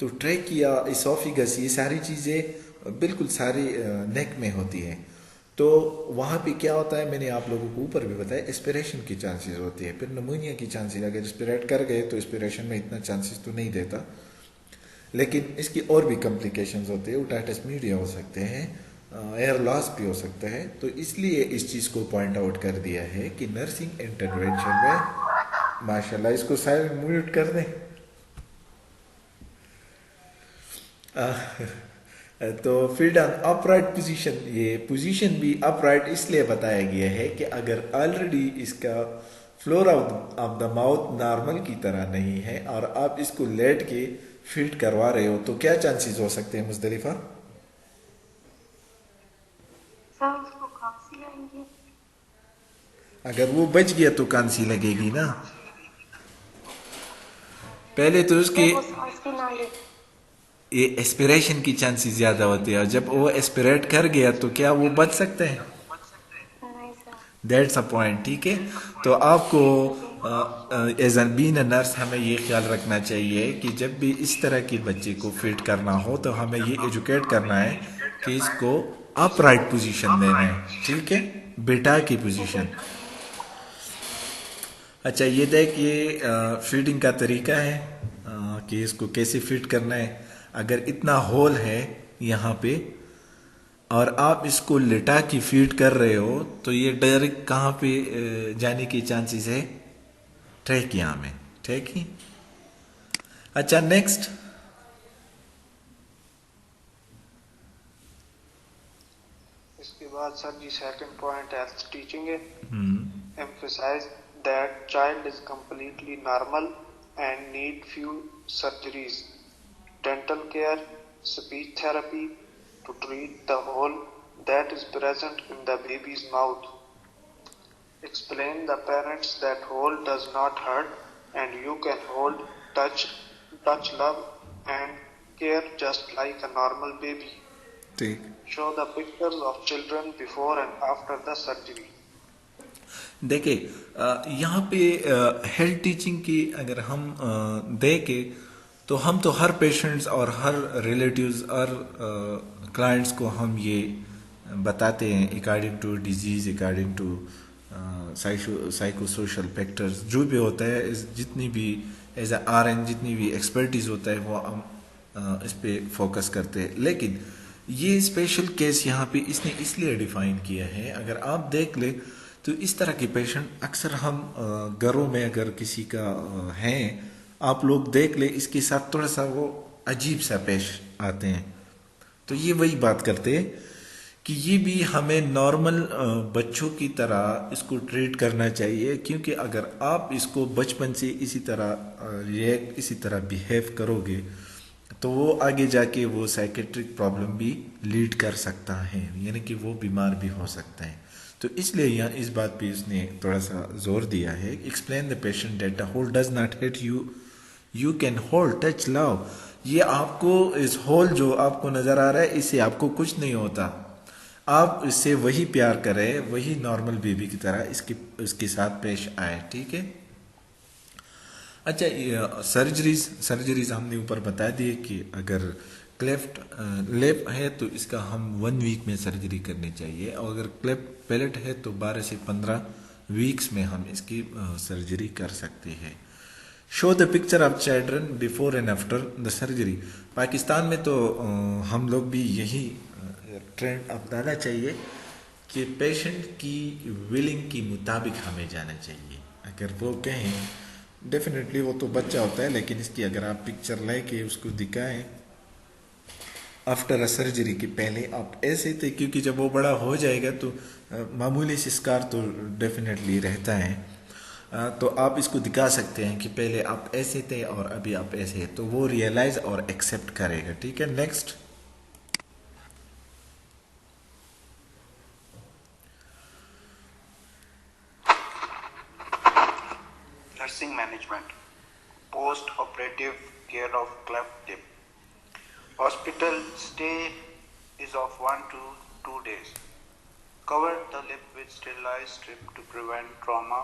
तो ट्रैकिया, इसोफिगस, ये सारी चीज़ें बिल्कुल सारी नेक में होती हैं। तो वहाँ पे क्या होता है, मैंने आप लोगों को ऊपर भी बताया, एस्पिरेशन की चांसेस होती है। फिर नमूनिया की चांसेस, अगर एस्पिरेट कर गए तो एस्पिरेशन में इतना चांसेस तो नहीं देता, लेकिन इसकी और भी कॉम्प्लिकेशंस होते हैं। ओटाइटिस मीडिया हो सकते हैं, एयर लॉस भी हो सकता है। तो इसलिए इस चीज़ को पॉइंट आउट कर दिया है कि नर्सिंग इंटरवेंशन में माशाल्लाह, इसको साइलेंट म्यूट कर दें। तो फीड ऑन अपराइट पोजीशन, ये पोजीशन भी अपराइट इसलिए बताया गया है कि अगर ऑलरेडी इसका floor of the mouth normal की तरह नहीं है और आप इसको लेट के फीड करवा रहे हो तो क्या चांसेस हो सकते हैं मुस्तलिफा? सर उसको खांसी आएंगी। अगर वो बच गया तो खांसी लगेगी ना। पहले तो उसके जब वो सांस भी ना ले। ये एस्पिरेशन की चांसेस ज्यादा होते हैं, और जब वो एस्पिरेट कर गया तो क्या वो बच सकते हैं? नहीं सर। That's a point. ठीक है, तो आपको as an been a nurse हमें ये ख्याल रखना चाहिए कि जब भी इस तरह के बच्चे को फिट करना हो तो हमें ये एजुकेट करना है कि इसको अपराइट पोजीशन देना है। ठीक है, बेटा की पोजीशन। अच्छा, ये देख, ये फीडिंग का तरीका है कि इसको कैसे फिट करना है। अगर इतना होल है यहाँ पे और आप इसको लिटा के फीड कर रहे हो तो ये डायरेक्ट कहाँ पे जाने की चांसेस है? ट्रैकिया में। ठीक है। अच्छा, नेक्स्ट। इसके बाद सर जी सेकंड पॉइंट हेल्थ टीचिंग है। emphasize that child is completely normal and need few surgeries, dental care, speech therapy to treat the hole that is present in the baby's mouth. Explain the parents that hole does not hurt and you can hold, touch, love and care just like a normal baby. ठीक। Show the pictures of children before and after the surgery. देखिए, यहाँ पे हेल्थ टीचिंग की अगर हम देखें तो हम तो हर पेशेंट्स और हर रिलेटिव्स और क्लाइंट्स को हम ये बताते हैं according to disease, according to psycho social factors जो भी होता है, जितनी भी एज ए RN जितनी भी एक्सपर्टीज होता है वो हम इस पे फोकस करते हैं। लेकिन ये स्पेशल केस यहाँ पे इसने इसलिए डिफाइन किया है, अगर आप देख ले तो इस तरह के पेशेंट अक्सर हम घरों में अगर किसी का है, आप लोग देख ले इसके साथ थोड़ा सा वो अजीब सा पेश आते हैं। तो ये वही बात करते हैं कि ये भी हमें नॉर्मल बच्चों की तरह इसको ट्रीट करना चाहिए, क्योंकि अगर आप इसको बचपन से इसी तरह इसी तरह बिहेव करोगे तो वो आगे जाके वो साइकेट्रिक प्रॉब्लम भी लीड कर सकता है, यानी कि वो बीमार भी हो सकता है। तो इसलिए यहाँ इस बात पे इसने थोड़ा सा जोर दिया है, explain the patient that the hole does not hit you, you can hold, touch, love. ये आपको इस होल जो आपको नजर आ रहा है इससे आपको कुछ नहीं होता, आप इससे वही प्यार करें, वही नॉर्मल बेबी की तरह इसके साथ पेश आए। ठीक है। अच्छा, सर्जरीज हमने ऊपर बता दिए कि अगर क्लेफ्ट लिप है तो इसका हम 1 वीक में सर्जरी करनी चाहिए, और अगर क्लेफ्ट पैलेट है तो 12 से 15 वीक्स में हम इसकी सर्जरी कर सकते हैं। Show the picture of children before and after the surgery. Pakistan में तो हम लोग भी यही ट्रेंड अपनाना चाहिए कि पेशेंट की विलिंग के मुताबिक हमें जाना चाहिए। अगर वो कहें, डेफिनेटली वो तो बच्चा होता है, लेकिन इसकी अगर आप पिक्चर लेके उसको दिखाएं आफ्टर अ सर्जरी के पहले आप ऐसे थे, क्योंकि जब वो बड़ा हो जाएगा तो मामूली सी स्कार तो डेफिनेटली रहता है, तो आप इसको दिखा सकते हैं कि पहले आप ऐसे थे और अभी आप ऐसे हैं, तो वो रियलाइज और एक्सेप्ट करेगा। ठीक है। Next. Nursing management, post-operative care of cleft lip. Hospital stay is of 1 to 2 days. Cover the lip with sterilized strip to prevent trauma.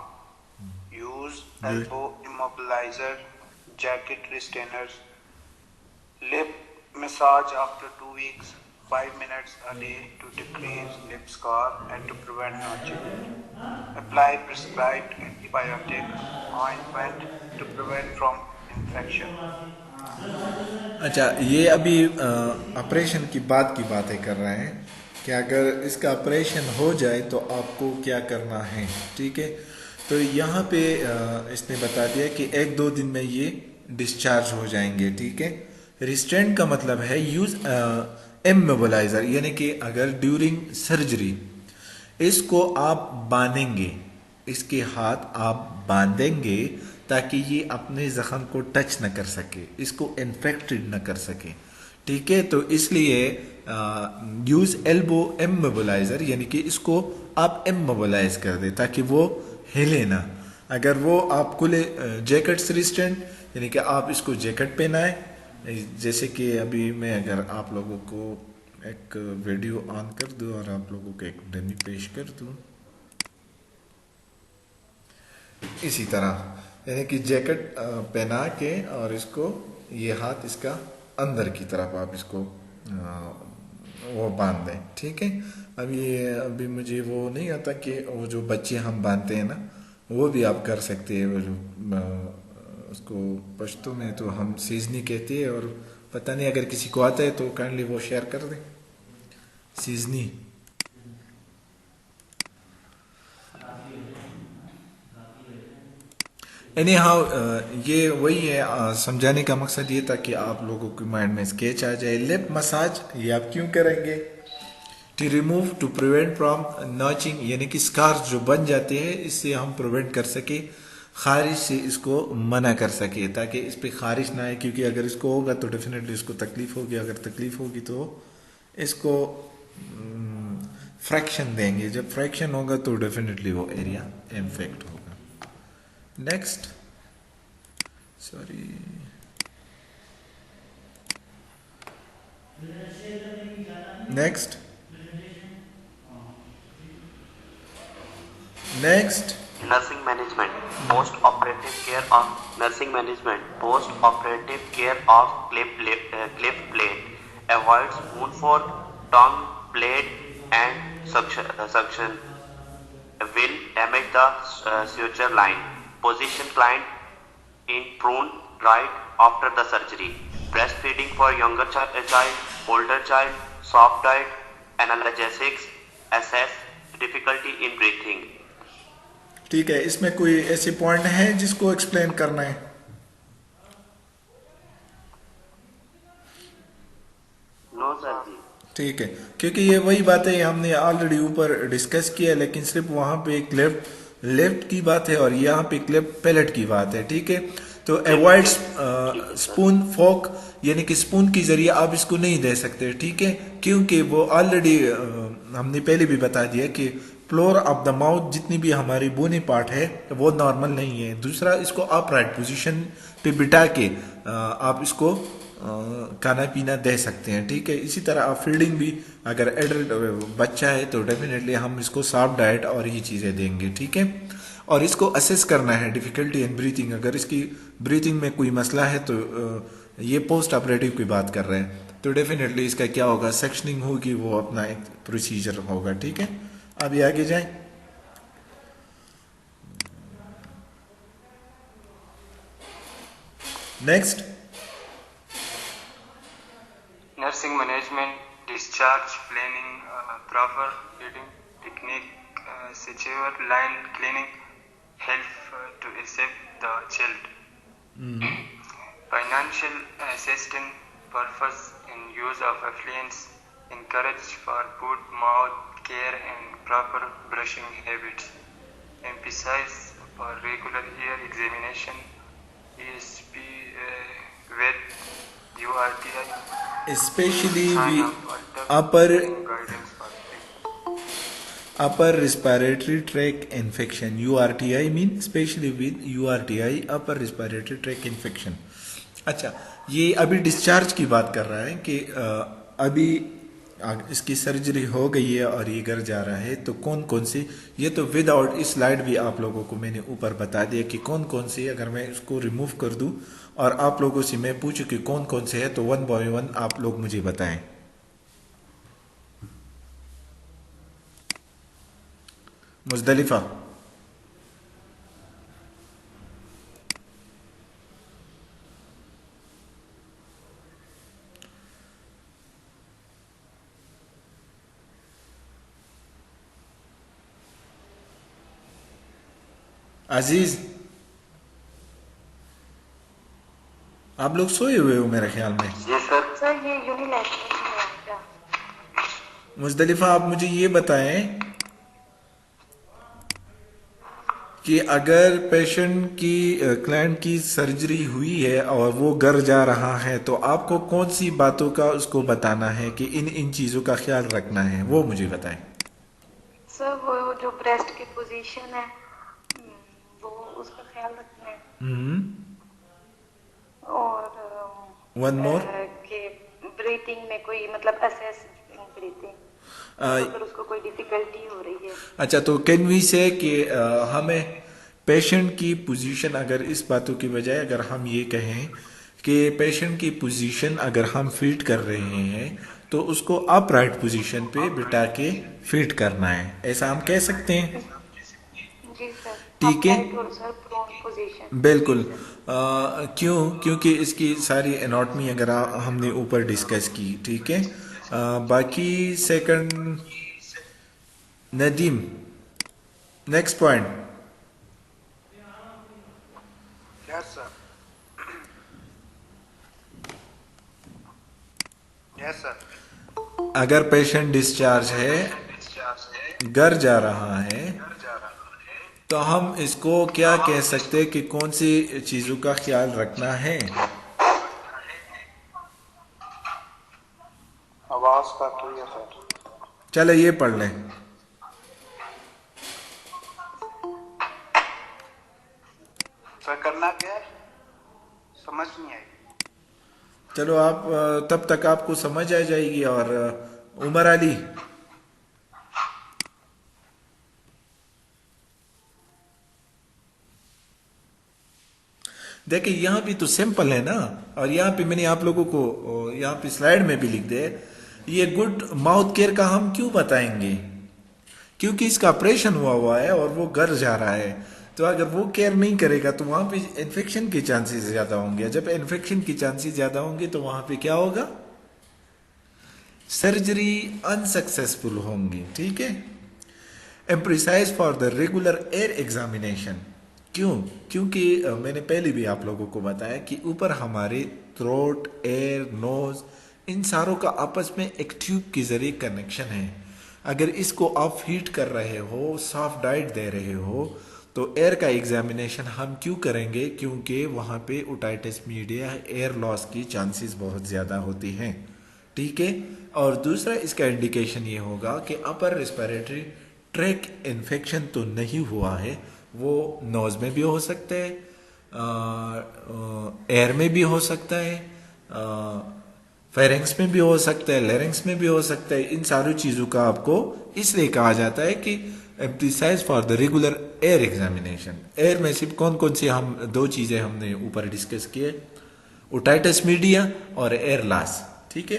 Use elbow immobilizer, jacket retainers. Lip massage after 2 weeks, 5 minutes a day to decrease lip scar and to prevent notching. Apply prescribed antibiotic ointment to prevent from infection. अच्छा, ये अभी ऑपरेशन की बातें कर रहे हैं कि अगर इसका ऑपरेशन हो जाए तो आपको क्या करना है। ठीक है। तो यहाँ पे इसने बता दिया कि 1-2 दिन में ये डिस्चार्ज हो जाएंगे। ठीक है। रिस्ट्रेंट का मतलब है यूज इमोबिलाइजर, यानी कि अगर ड्यूरिंग सर्जरी इसको आप बांधेंगे, इसके हाथ आप बांधेंगे ताकि ये अपने जख्म को टच न कर सके, इसको इन्फेक्टेड न कर सके। ठीक है। तो इसलिए यूज एल्बो इमोबिलाइजर, यानी कि इसको आप इमोबिलाइज कर दे ताकि वो हिले ना। अगर वो आप खुले जैकेट रिस्टेंट, यानी कि आप इसको जैकेट पहनाए, जैसे कि अभी मैं अगर आप लोगों को एक वीडियो ऑन कर दूं और आप लोगों को एक डमी पेश कर दूं इसी तरह, यानी कि जैकेट पहना के और इसको ये हाथ इसका अंदर की तरफ आप इसको वो बांध दें, ठीक है। अभी मुझे वो नहीं आता कि वो जो बच्चे हम बांधते हैं ना, वो भी आप कर सकते हैं। वो जो उसको पश्तो में तो हम सीजनी कहते हैं, और पता नहीं अगर किसी को आता है तो काइंडली वो शेयर कर दें। सीजनी एनी हाउ ये वही है, समझाने का मकसद ये था कि आप लोगों के माइंड में स्केच आ जाए। लिप मसाज ये आप क्यों करेंगे? To remove, to prevent from notching, यानी कि स्कार्स जो बन जाते हैं, इससे हम प्रिवेंट कर सके, खारिश से इसको मना कर सके, ताकि इस पर खारिश ना आए। क्योंकि अगर इसको होगा तो डेफिनेटली इसको तकलीफ होगी, अगर तकलीफ होगी तो इसको फ्रैक्शन देंगे, जब फ्रैक्शन होगा तो डेफिनेटली वो एरिया इन्फेक्ट होगा। Next, sorry, next Nursing management, post-operative care of nursing management, post-operative care of cleft plate, avoids wound fork, tongue, blade, and suction will damage the suture line. Position client in prone right after the surgery. Breastfeeding for younger child, older child, soft diet, analgesics, assess difficulty in breathing. ठीक है, इसमें कोई ऐसे पॉइंट है जिसको एक्सप्लेन करना है? नो सर जी। ठीक है, क्योंकि ये वही बात है, हमने ऑलरेडी ऊपर डिस्कस किया, लेकिन सिर्फ वहां पे एक लेफ्ट की बात है और यहाँ पे एक लेफ्ट पैलेट की बात है, ठीक है। तो अवॉइड स्पून फोक, यानी कि स्पून के जरिए आप इसको नहीं दे सकते, ठीक है, क्योंकि वो ऑलरेडी हमने पहले भी बता दिया कि फ्लोर ऑफ द माउथ जितनी भी हमारी बोनी पार्ट है वो नॉर्मल नहीं है। दूसरा, इसको आप राइट पोजीशन पे बिठा के आप इसको खाना पीना दे सकते हैं, ठीक है। इसी तरह आप फीडिंग भी, अगर एडल्ट बच्चा है तो डेफिनेटली हम इसको सॉफ्ट डाइट और ये चीज़ें देंगे, ठीक है। और इसको असेस करना है डिफिकल्टी इन ब्रीथिंग, अगर इसकी ब्रीथिंग में कोई मसला है तो ये पोस्ट ऑपरेटिव की बात कर रहे हैं, तो डेफिनेटली इसका क्या होगा, सेक्शनिंग होगी, वो अपना एक प्रोसीजर होगा, ठीक है। अभी आगे जाएं। Next, nursing management, discharge planning, proper feeding technique, secure line cleaning help to accept the child. Financial assistance purpose in use of affluents, encourage for good mouth care and proper brushing habits, emphasize for regular ear examination, ESP with URTI, especially sign we of alter upper guidance for upper respiratory tract infection, URTI mean especially with URTI, upper respiratory tract infection। अच्छा, ये अभी डिस्चार्ज की बात कर रहा है कि अभी इसकी सर्जरी हो गई है और ये घर जा रहा है, तो कौन कौन सी, ये तो विदाउट इस स्लाइड भी आप लोगों को मैंने ऊपर बता दिया कि कौन कौन सी, अगर मैं इसको रिमूव कर दूं और आप लोगों से मैं पूछूं कि कौन कौन से है, तो वन बाय वन आप लोग मुझे बताएं। मुज़दलिफा, अजीज, आप लोग सोए हुए हो मेरे ख्याल में। जी सर। सर ये यूनिलैटरल है। मुज़दलिफा, आप मुझे ये बताएं, कि अगर पेशेंट की क्लाइंट की सर्जरी हुई है और वो घर जा रहा है तो आपको कौन सी बातों का उसको बताना है कि इन इन चीज़ों का ख्याल रखना है, वो मुझे बताएं। सर वो जो ब्रेस्ट की पोजीशन है, वो उसका ख्याल रखना है। और वन मोर। कि ब्रीथिंग में कोई मतलब असेस ब्रीथिंग, अगर उसको कोई डिफिकल्टी हो रही है। अच्छा, तो कैन वी से कि हमें पेशेंट की पोजीशन, अगर इस बातों की बजाय अगर हम ये कहें कि पेशेंट की पोजीशन अगर हम फीड कर रहे हैं तो उसको अपराइट पोजीशन पे बिठा के फीड करना है, ऐसा हम कह सकते हैं। जी सर, ठीक है, अपराइट और सर प्रोन पोजीशन। जी बिल्कुल। सर। क्योंकि इसकी सारी एनाटमी अगर हमने ऊपर डिस्कस की, ठीक है। बाकी second, Nadeem, next point. Yes, sir. Yes, sir. अगर पेशेंट डिस्चार्ज है, घर जा रहा है, तो हम इसको क्या कह सकते हैं कि कौन सी चीज़ों का ख्याल रखना है। आवाज कट रही है सर। चलो ये पढ़ लें। सर करना क्या है, समझ नहीं आई। चलो आप तब तक आपको समझ आ जाएगी। और उमर अली, देखिए यहाँ भी तो सिंपल है ना, और यहाँ पे मैंने आप लोगों को यहाँ पे स्लाइड में भी लिख दे, ये गुड माउथ केयर का हम क्यों बताएंगे, क्योंकि इसका ऑपरेशन हुआ है और वो घर जा रहा है। तो अगर वो केयर नहीं करेगा तो वहां पे इन्फेक्शन के चांसेस ज्यादा होंगे। जब इन्फेक्शन के चांसेस ज्यादा होंगे तो वहां पे क्या होगा, सर्जरी अनसक्सेसफुल होंगी। ठीक है। Emphasize for the regular ear examination. क्यों? क्योंकि मैंने पहले भी आप लोगों को बताया कि ऊपर हमारे थ्रोट, एयर, नोज, इन सारों का आपस में एक ट्यूब के जरिए कनेक्शन है। अगर इसको आप फीड कर रहे हो, सॉफ्ट डाइट दे रहे हो, तो एयर का एग्जामिनेशन हम क्यों करेंगे, क्योंकि वहाँ पे ओटाइटिस मीडिया, एयर लॉस की चांसेस बहुत ज़्यादा होती हैं। ठीक है। और दूसरा इसका इंडिकेशन ये होगा कि अपर रिस्पिरेटरी ट्रैक इन्फेक्शन तो नहीं हुआ है, वो नोज में भी हो सकता है, एयर में भी हो सकता है, फेरेंक्स में भी हो सकता है, लेरेंक्स में भी हो सकता है। इन सारी चीज़ों का आपको इसलिए कहा जाता है कि emphasize for the regular ear examination. Ear में सिर्फ कौन कौन सी हम दो चीज़ें हमने ऊपर डिस्कस किए, ओटाइटिस मीडिया और एयर लॉस। ठीक है।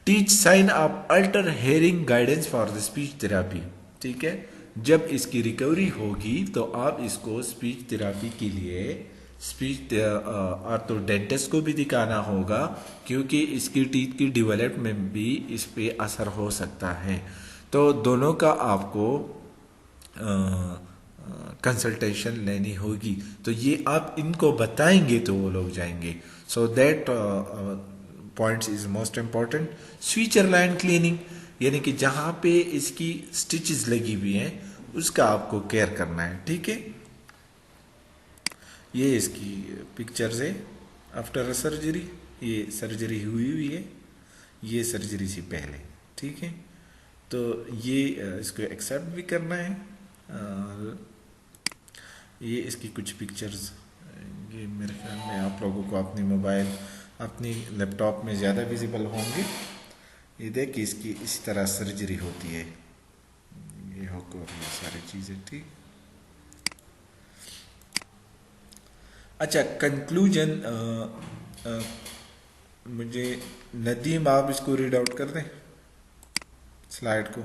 Teach sign of alter hearing guidance for the speech therapy. ठीक है। जब इसकी रिकवरी होगी तो आप इसको स्पीच थेरापी के लिए स्पीच ऑर्थोडेंटिस्ट को भी दिखाना होगा, क्योंकि इसकी टीथ की डेवलपमेंट में भी इस पे असर हो सकता है। तो दोनों का आपको कंसल्टेशन लेनी होगी। तो ये आप इनको बताएंगे तो वो लोग जाएंगे। So that points is most important. Suture line cleaning, यानी कि जहाँ पे इसकी स्टिचेस लगी हुई हैं उसका आपको केयर करना है। ठीक है। ये इसकी पिक्चर्स है आफ्टर सर्जरी। ये सर्जरी हुई है, ये सर्जरी से पहले। ठीक है। तो ये इसको एक्सेप्ट भी करना है। ये इसकी कुछ पिक्चर्स, ये मेरे ख्याल में आप लोगों को अपनी मोबाइल, अपनी लैपटॉप में ज़्यादा विजिबल होंगे। ये देखिए इसकी इस तरह सर्जरी होती है, ये होकर ये सारी चीज़ें। ठीक। अच्छा, कंक्लूजन मुझे नदीम आप इसको रीड आउट कर दें स्लाइड को।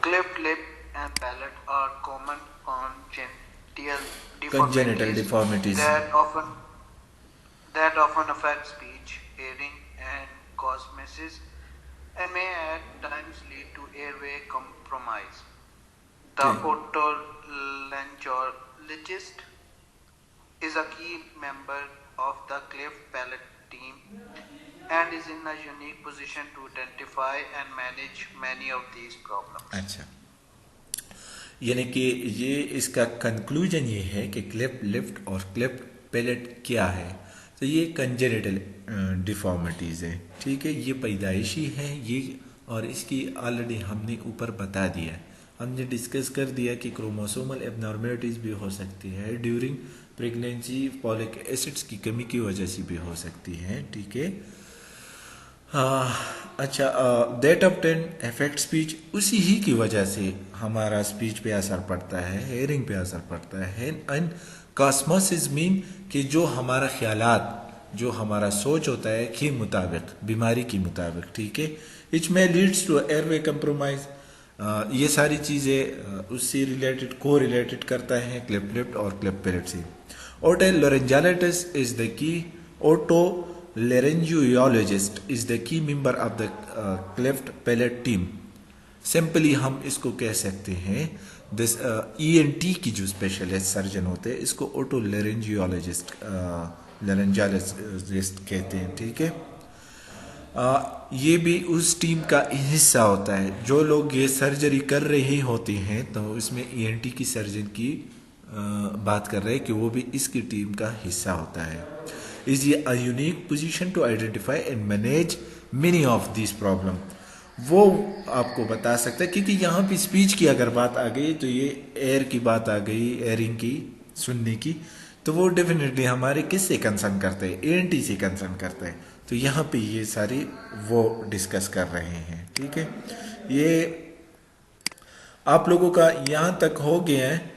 Cleft lip and palate are common congenital Congenital deformities deformities. that often affect speech, hearing, and cosmesis, and may at times lead to airway compromise. The Okay. otolaryngologist is a key member of the cleft palate team and is in a unique position to identify and manage many of these problems. अच्छा, यानी कि ये इसका कंक्लूजन ये है कि क्लेफ्ट लिफ्ट और क्लेफ्ट पैलेट क्या है। तो ये कंजेनिटल डिफॉर्मिटीज़ है, ठीक है, ये पैदाइशी है ये, और इसकी ऑलरेडी हमने ऊपर बता दिया, हमने डिस्कस कर दिया कि क्रोमोसोमल एबनॉर्मेलिटीज़ भी हो सकती है ड्यूरिंग प्रेगनेंसी, फॉलिक एसिड्स की कमी की वजह से भी हो सकती है, ठीक है। अच्छा, that of ten affect speech, उसी ही की वजह से हमारा स्पीच पे असर पड़ता है, हेयरिंग पे असर पड़ता है। एंड कॉस्मोसिस मीन कि जो हमारा ख्यालात, जो हमारा सोच होता है के मुताबिक, बीमारी के मुताबिक, ठीक है। इच में लीड्स टू एयरवे कंप्रोमाइज, ये सारी चीज़ें उससे रिलेटेड, को रिलेटेड करता है क्लेफ्ट लिफ्ट और क्लेफ्ट पैलेट से। Otolaryngitis is the key, otolaryngologist is the key member of the cleft palate team. Simply हम इसको कह सकते हैं, दिस ENT की जो स्पेशलिस्ट सर्जन होते हैं इसको ओटोलैरिंजियोलॉजिस्ट, लैरिंजाइटिस्ट कहते हैं, ठीक है। ये भी उस टीम का हिस्सा होता है। जो लोग ये सर्जरी कर रहे होते हैं तो इसमें ENT की सर्जन की बात कर रहे हैं कि वो भी इसकी टीम का हिस्सा होता है। इज ये a unique position to identify and manage many of this problem, वो आपको बता सकता है। क्योंकि यहाँ पे स्पीच की अगर बात आ गई तो ये एयर की बात आ गई, एयरिंग की, सुनने की, तो वो डेफिनेटली हमारे किससे कंसर्न करते हैं, ENT से कंसर्न करते हैं। तो यहाँ पे ये सारी वो डिस्कस कर रहे हैं, ठीक है। ये आप लोगों का यहाँ तक हो गया है।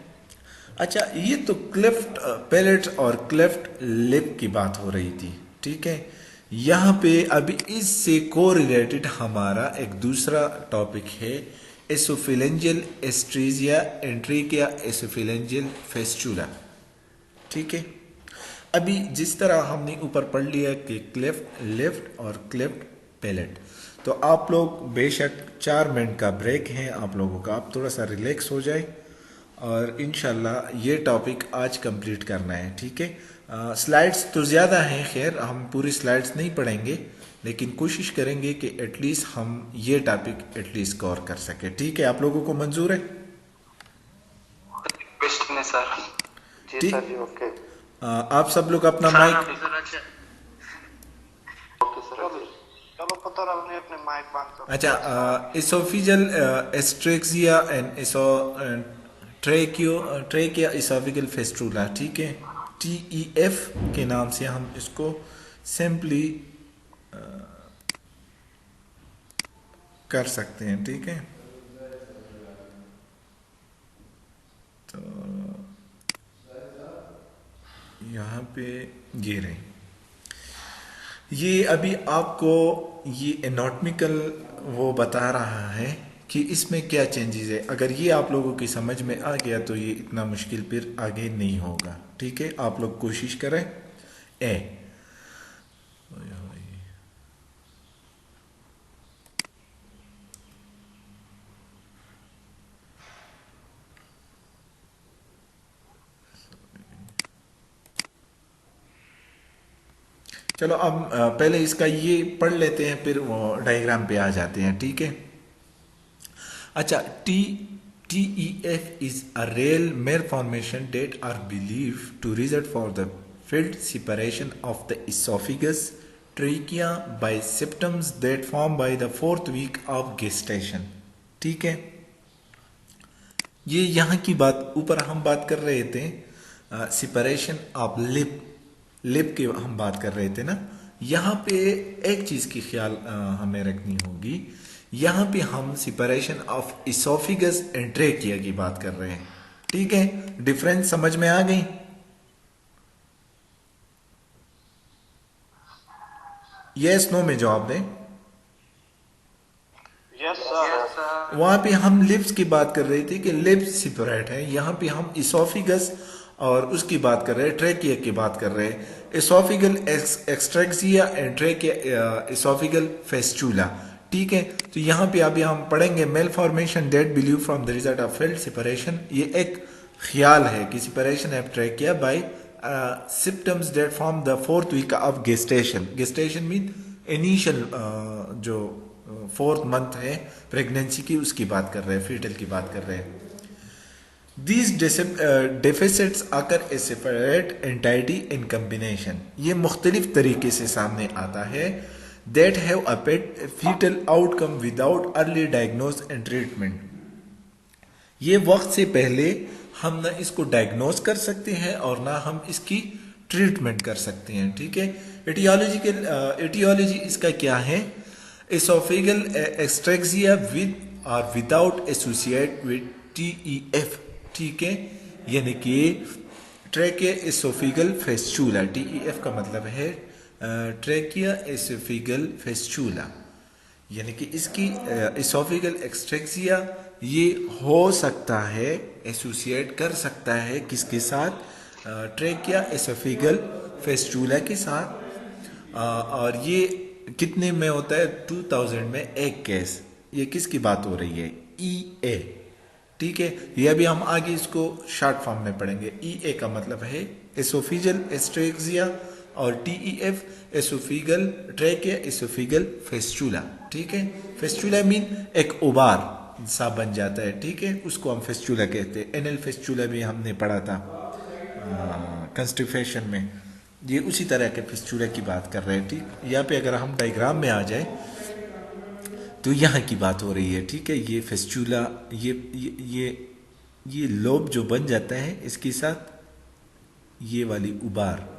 अच्छा, ये तो क्लेफ्ट पैलेट और क्लेफ्ट लिप की बात हो रही थी, ठीक है। यहाँ पे अभी इससे कोरिलेटेड हमारा एक दूसरा टॉपिक है, एसोफिलेंजियल एस्ट्रेजिया एंट्रेकिया एसोफिलेंजियल फेस्टुला, ठीक है। अभी जिस तरह हमने ऊपर पढ़ लिया कि क्लेफ्ट लिफ्ट और क्लेफ्ट पैलेट, तो आप लोग बेशक 4 मिनट का ब्रेक है आप लोगों का, आप थोड़ा सा रिलैक्स हो जाए और इंशाल्लाह ये टॉपिक आज कंप्लीट करना है, ठीक है। स्लाइड्स तो ज़्यादा हैं, खैर हम पूरी स्लाइड्स नहीं पढ़ेंगे, लेकिन कोशिश करेंगे कि एटलीस्ट हम ये टॉपिक एटलीस्ट कवर कर सके, ठीक है। आप लोगों को मंजूर है? क्वेश्चन है सर। जी सर जी, ओके। आप सब लोग अपना माइक, चलो पता रहा, अपने अपने माइक बंद करो। अच्छा, oesophageal एस्ट्रेक्सिया and trachea esophageal fistula, ठीक है, TEF के नाम से हम इसको सिंपली कर सकते हैं, ठीक है। तो यहाँ पे ये रहे, ये अभी आपको ये एनाटॉमिकल वो बता रहा है कि इसमें क्या चेंजेस है। अगर ये आप लोगों की समझ में आ गया तो ये इतना मुश्किल फिर आगे नहीं होगा, ठीक है। आप लोग कोशिश करें। चलो अब पहले इसका ये पढ़ लेते हैं, फिर वो डायग्राम पे आ जाते हैं, ठीक है। अच्छा, TEF is a rare malformation that are believed to result for the filled separation of the esophagus trachea by symptoms that form by the 4th week of gestation, ठीक है। ये यहाँ की बात, ऊपर हम बात कर रहे थे सेपरेशन ऑफ लिप की हम बात कर रहे थे ना। यहाँ पे एक चीज की ख्याल हमें रखनी होगी, यहाँ पे हम separation of oesophagus and trachea की बात कर रहे हैं, ठीक है। डिफरेंस समझ में आ गई? यस नो में जवाब दें। Yes sir. वहां पे हम लिप्स की बात कर रहे थे कि लिप्स सेपरेट है, यहाँ पे हम इसोफिगस और उसकी बात कर रहे हैं, ट्रेकिया की बात कर रहे हैं, esophageal atresia and trachea esophageal fistula, ठीक है। तो यहाँ पे अभी हम पढ़ेंगे male formation that believe from the result of failed separation. ये एक ख्याल है कि separation of trachea by symptoms that form the 4th week of gestation. Gestation mean initial जो 4th मंथ है प्रेगनेंसी की, उसकी बात कर रहे हैं, फीटल की बात कर रहे हैं। These deficits occur as separate entity in combination. ये मुख्तलिफ तरीके से सामने आता है that have a fetal outcome without early diagnosis and treatment. ये वक्त से पहले हम ना इसको डायग्नोज कर सकते हैं और ना हम इसकी ट्रीटमेंट कर सकते हैं, ठीक है। एटियोलॉजी इसका क्या है? एसोफेगल एक्सट्रेक्सिया विद और विदाउट एसोसिएट विद TEF, ठीक है, यानी कि ट्रैकिया एसोफेगल फेस्चूला। TEF का मतलब है ट्रैकिया एसोफेगल फेस्चूला, यानी कि इसकी एसोफेगल एक्सट्रेक्सिया ये हो सकता है, एसोसिएट कर सकता है किसके साथ? ट्रैकिया एसोफेगल फेस्चूला के साथ। और ये कितने में होता है? 2000 में एक केस। ये किसकी बात हो रही है? EA, ठीक है। ये अभी हम आगे इसको शॉर्ट फॉर्म में पढ़ेंगे। EA का मतलब है एसोफेगल एक्सट्रेक्सिया और TEF एसोफेगल ट्रैकिया एसोफेगल फेस्चूला, ठीक है। फेस्चूला मीन एक उबार सा बन जाता है, ठीक है, उसको हम फेस्चूला कहते हैं। एनल फेस्चूला भी हमने पढ़ा था कंस्टिपेशन में, ये उसी तरह के फेस्चूला की बात कर रहे हैं, ठीक। यहाँ पे अगर हम डायग्राम में आ जाए तो यहाँ की बात हो रही है, ठीक है। ये फेस्चूला, ये लोब जो बन जाता है इसके साथ ये वाली उबार,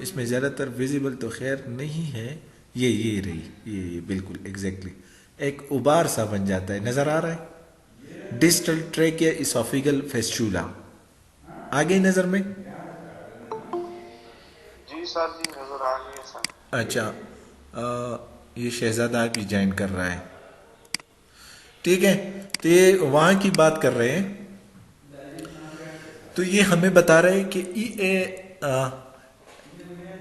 इसमें ज़्यादातर विजिबल तो खैर नहीं है, ये रही, ये बिल्कुल एग्जैक्टली एक उबार सा बन जाता है, नजर आ रहा है। डिस्टल ट्रैकिया एसोफेगल फेस्चूला आ गई नजर में? जी सर, जी नजर आ गई है सर। अच्छा, ये शहजादा भी ज्वाइन कर रहा है, ठीक है। तो ये वहां की बात कर रहे हैं, तो ये हमें बता रहे हैं कि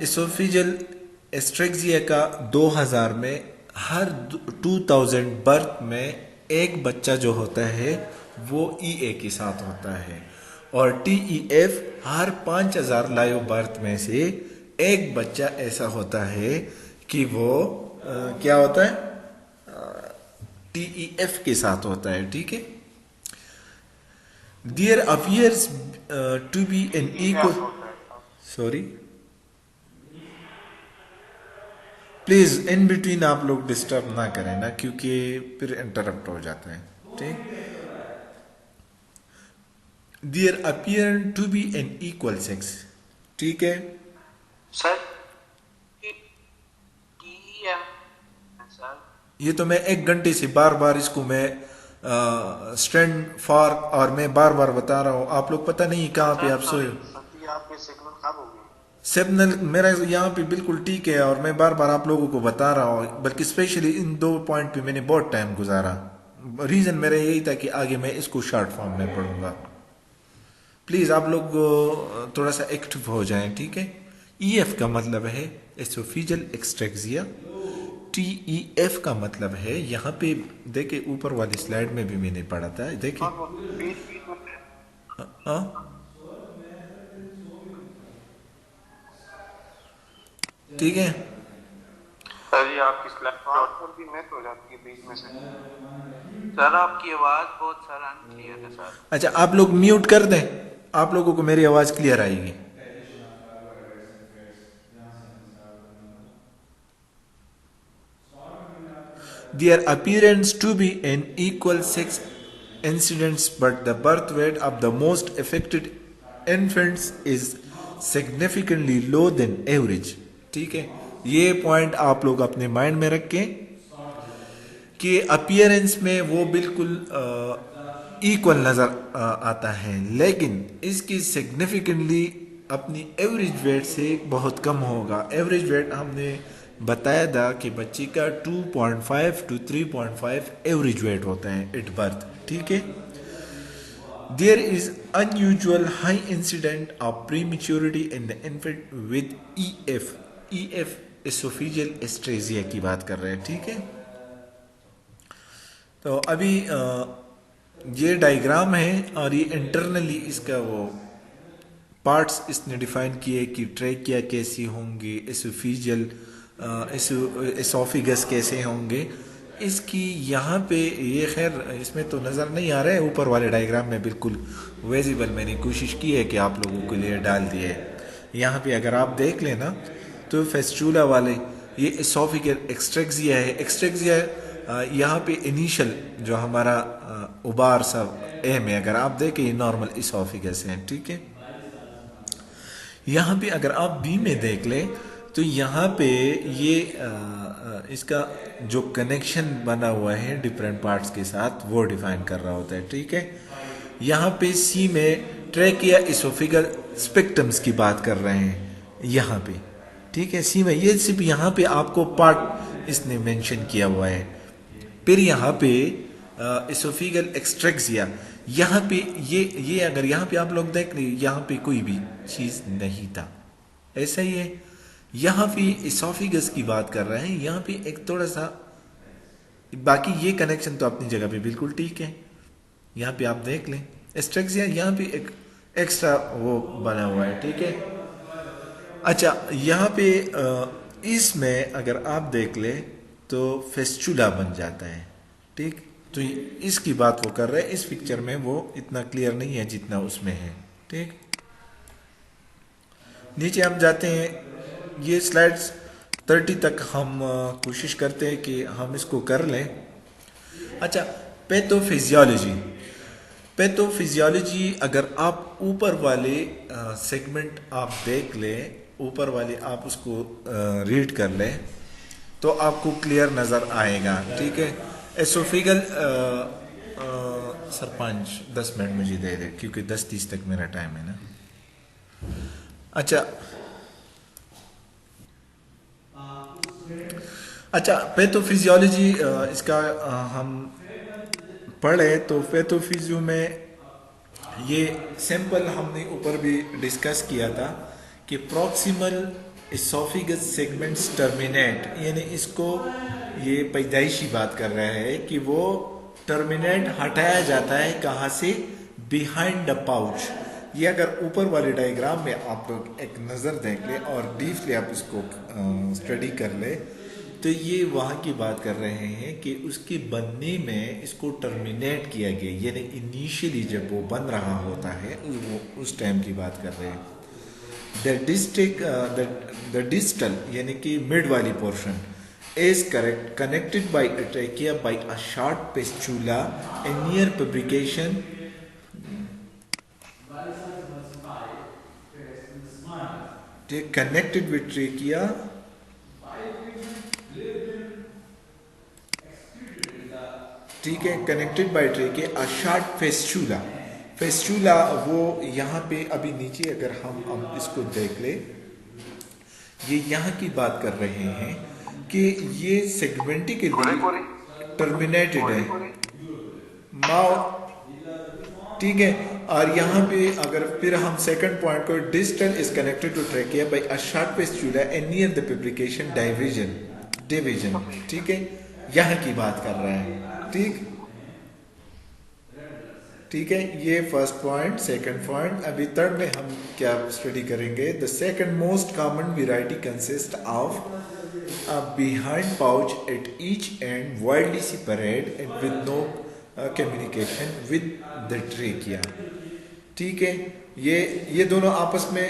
एसोफेगल एक्सट्रेक्सिया का 2000 में हर 2000 बर्थ में एक बच्चा जो होता है वो EA के साथ होता है, और TEF हर 5000 लाइव बर्थ में से एक बच्चा ऐसा होता है कि वो क्या होता है? TEF के साथ होता है, ठीक है। There appears to be an equal, sorry please in between आप लोग डिस्टर्ब ना करें ना, क्योंकि फिर इंटरप्ट हो जाता है, ठीक। There appear to be an equal sex, ठीक है सर। ये तो मैं 1 घंटे से बार बार इसको मैं स्ट्रैंड फॉर और मैं बार बार बता रहा हूँ, आप लोग पता नहीं कहाँ पे आप सोए। आपके सिग्नल खराब हो गए? सिग्नल मेरा यहाँ पे बिल्कुल ठीक है, और मैं बार बार आप लोगों को बता रहा हूँ, बल्कि स्पेशली इन 2 पॉइंट पे मैंने बहुत टाइम गुजारा। रीजन मेरा यही था कि आगे मैं इसको शॉर्ट फॉर्म में पढ़ूंगा। प्लीज आप लोग थोड़ा सा एक्टिव हो जाएं, ठीक है। EF का मतलब है एसोफेगल एक्सट्रेक्सिया। TEF का मतलब है, यहाँ पे देखे ऊपर वाली स्लाइड में भी मैंने पढ़ा था, देखे। ठीक है सर, ये आपकी स्लाइड पर भी मैच हो जाती है बीच में से। सर आपकी आवाज बहुत सर अनक्लियर है सर। अच्छा, आप लोग म्यूट कर दें, आप लोगों को मेरी आवाज क्लियर आएगी। Their appearance to be an equal sex incidents, but the birth weight of the most affected infants is significantly low than average, ठीक है। ये पॉइंट आप लोग अपने माइंड में रखें कि अपीयरेंस में वो बिल्कुल इक्वल नजर आता है, लेकिन इसकी सिग्निफिकेंटली अपनी एवरेज वेट से बहुत कम होगा। एवरेज वेट हमने बताया था कि बच्चे का 2.5 to 3.5 एवरेज वेट होता है एट बर्थ, ठीक है। There is unusual high incident of prematurity in the infant with EF esophageal atresia की बात कर रहे हैं, ठीक है। तो अभी ये डायग्राम है और ये इंटरनली इसका वो पार्ट्स इसने डिफाइन किए कि ट्रैकिया कैसी होंगी, एसोफेगल एसोफेगस कैसे होंगे। इसकी यहाँ पे ये खैर इसमें तो नज़र नहीं आ रहा है, ऊपर वाले डायग्राम में बिल्कुल विजिबल मैंने कोशिश की है कि आप लोगों के लिए डाल दिए है। यहाँ पे अगर आप देख लेना तो फेस्चूला वाले ये इसोफिगल एक्सट्रेक्सिया है। एक्सट्रेक्सिया यहाँ पे इनिशियल जो हमारा उबार सा ए में अगर आप देखें ये नॉर्मल इसोफिगस है, ठीक है। यहाँ पे अगर आप बी में देख लें तो यहाँ पे ये इसका जो कनेक्शन बना हुआ है डिफरेंट पार्ट्स के साथ वो डिफाइन कर रहा होता है, ठीक है। यहाँ पे सी में ट्रैकिया इसोफिगल स्पेक्ट्रम्स की बात कर रहे हैं यहाँ पे, ठीक है। सी में ये सिर्फ यहाँ पे आपको पार्ट इसने मेंशन किया हुआ है। फिर यहाँ पे इसोफिगल एक्सट्रेक्सिया, यहाँ पे ये अगर यहाँ पे आप लोग देख लीजिए यहाँ पे कोई भी चीज नहीं था, ऐसा ही है। यहाँ पे इसोफिगस की बात कर रहे हैं, यहाँ पे एक थोड़ा सा, बाकी ये कनेक्शन तो अपनी जगह पे बिल्कुल ठीक है। यहाँ पे आप देख लें एक्सट्रेक्सिया यहाँ पे एक एक्स्ट्रा वो बना हुआ है, ठीक है। अच्छा यहाँ पे इसमें अगर आप देख ले तो फेस्चुला बन जाता है, ठीक। तो इसकी बात वो कर रहे हैं, इस पिक्चर में वो इतना क्लियर नहीं है जितना उसमें है, ठीक। नीचे हम जाते हैं, ये स्लाइड्स 30 तक हम कोशिश करते हैं कि हम इसको कर लें। अच्छा पैथोफिजियोलॉजी, पैथोफिजियोलॉजी अगर आप ऊपर वाले सेगमेंट आप देख लें, ऊपर वाले आप उसको रीड कर लें तो आपको क्लियर नज़र आएगा, ठीक है। एसोफिगल सरपंच 10 मिनट मुझे दे दे क्योंकि 10:30 तक मेरा टाइम है ना। अच्छा पैथोफिजियोलॉजी इसका हम पढ़े तो पैथोफिजियो में ये सिंपल हमने ऊपर भी डिस्कस किया था कि प्रॉक्सिमल इसोफिगस सेगमेंट्स टर्मिनेट, यानी इसको ये पैदाइशी बात कर रहा है कि वो टर्मिनेट हटाया जाता है कहाँ से, बिहाइंड द पाउच। ये अगर ऊपर वाले डायग्राम में आप लोग एक नज़र देख ले और डीपली आप इसको स्टडी कर ले तो ये वहाँ की बात कर रहे हैं कि उसके बनने में इसको टर्मिनेट किया गया, यानी इनिशियली जब वो बन रहा होता है वो उस टाइम की बात कर रहे हैं। द डिस्टल यानी कि मिड वाली portion is connected by a trachea by a short fistula and near publication connected with trachea ठीक है, connected by trachea a short fistula। फेस्चूला वो यहाँ पे अभी नीचे अगर हम इसको देख ले, ये यहाँ की बात कर रहे हैं कि ये सेगमेंटिकली टर्मिनेटेड है माउथ, ठीक है। और यहाँ पे अगर फिर हम सेकंड पॉइंट को, distal is connected to trachea by a short fistula and near the bifurcation division, ठीक है। यहाँ की बात कर रहे हैं, ठीक है। ये फर्स्ट पॉइंट। सेकंड पॉइंट अभी थर्ड में हम क्या स्टडी करेंगे। The second most common variety consist of a behind pouch at each end widely separated and with no communication with the trachea, ठीक है। ये दोनों आपस में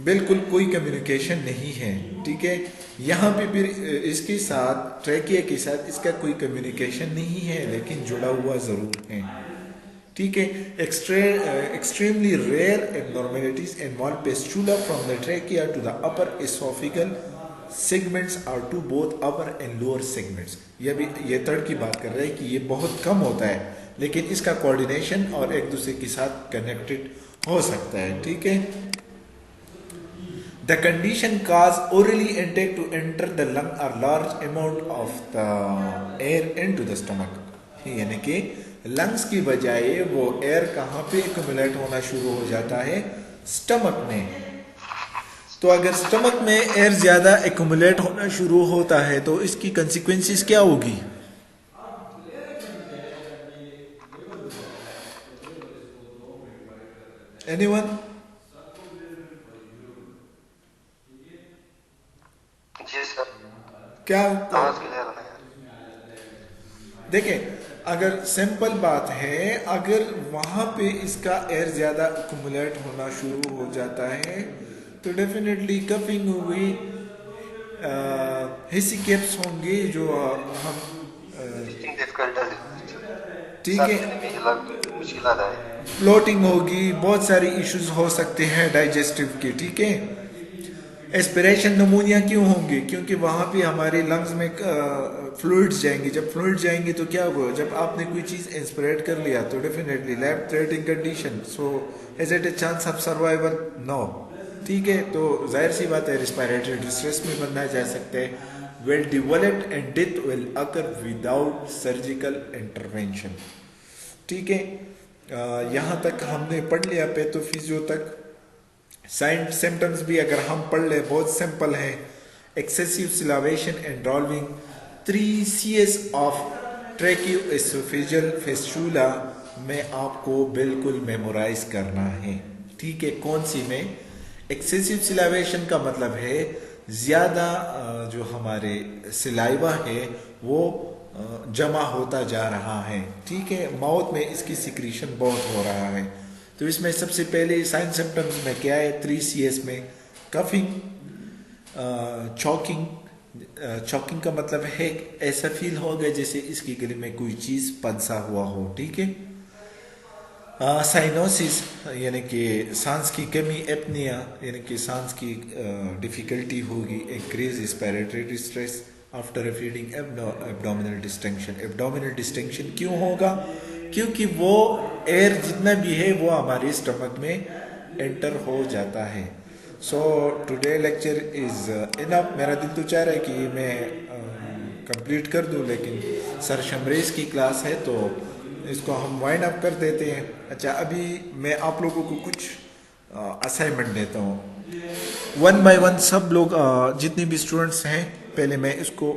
बिल्कुल कोई कम्युनिकेशन नहीं है, ठीक है। यहाँ पे फिर इसके साथ ट्रैकिया के साथ इसका कोई कम्युनिकेशन नहीं है लेकिन जुड़ा हुआ जरूर है, ठीक है। Extremely rare abnormalities involve fistula from the trachea to the upper esophageal segments are to both upper and lower segments। ये थर्ड की बात कर रहे हैं कि ये बहुत कम होता है लेकिन इसका कोऑर्डिनेशन और एक दूसरे के साथ कनेक्टेड हो सकता है, ठीक है। The condition cause orally intake to enter the lung or large amount of the air into the stomach, यानी कि लंग्स की बजाय वो एयर कहाँ पे एक्युमुलेट होना शुरू हो जाता है, स्टमक में। तो अगर स्टमक में एयर ज्यादा एक्युमुलेट होना शुरू होता है तो इसकी कंसिक्वेंसेस क्या होगी? एनीवन? जी सर। क्या आवाज क्लियर है। देखें अगर सिंपल बात है, अगर वहाँ पे इसका एयर ज़्यादा अकुमुलेट होना शुरू हो जाता है तो डेफिनेटली कफिंग हुई, हिसी कैप्स होंगे जो हम ठीक है, फ्लोटिंग होगी, बहुत सारी इश्यूज हो सकते हैं डाइजेस्टिव के। ठीक है, एस्पिरेशन नमूनिया क्यों होंगे? क्योंकि वहाँ पे हमारे लंग्स में फ्लूइड्स जाएंगे। जब फ्लूइड जाएंगे तो क्या होगा? जब आपने कोई चीज़ इंस्पिरेट कर लिया तो definitely life threatening condition, so is it a chance of survival? No. ठीक है, तो जाहिर सी बात है रिस्पायरेटरी डिस्ट्रेस में बनना जा सकता है, will develop and death will occur without surgical intervention. ठीक है, यहाँ तक हमने पढ़ लिया पैथोफिजियो तक। साइन सिम्टम्स भी अगर हम पढ़ ले बहुत सिंपल है, excessive salivation involving 3 CS of tracheoesophageal fistula में आपको बिल्कुल मेमोराइज करना है। ठीक है, कौन सी में? एक्सेसिव सिलावेशन का मतलब है ज़्यादा जो हमारे सिलाइवा है वो जमा होता जा रहा है। ठीक है, माउथ में इसकी सिक्रीशन बहुत हो रहा है। तो इसमें सबसे पहले साइन सिम्टम्स में क्या है? 3 CS में कफिंग, चॉकिंग। चॉकिंग का मतलब है ऐसा फील होगा जैसे इसके गले में कोई चीज़ फंसा हुआ हो। ठीक है, साइनोसिस यानी कि सांस की कमी, एपनिया यानी कि सांस की डिफ़िकल्टी होगी, increase respiratory distress after feeding, abdominal distension. Abdominal distension क्यों होगा? क्योंकि वो एयर जितना भी है वो हमारे स्टमक में एंटर हो जाता है। So today lecture is enough. मेरा दिल तो चाह रहा है कि मैं कंप्लीट कर दूं, लेकिन सर शमरेज की क्लास है तो इसको हम वाइंड अप कर देते हैं। अच्छा, अभी मैं आप लोगों को कुछ असाइनमेंट देता हूँ। 1 by 1 सब लोग जितने भी स्टूडेंट्स हैं, पहले मैं इसको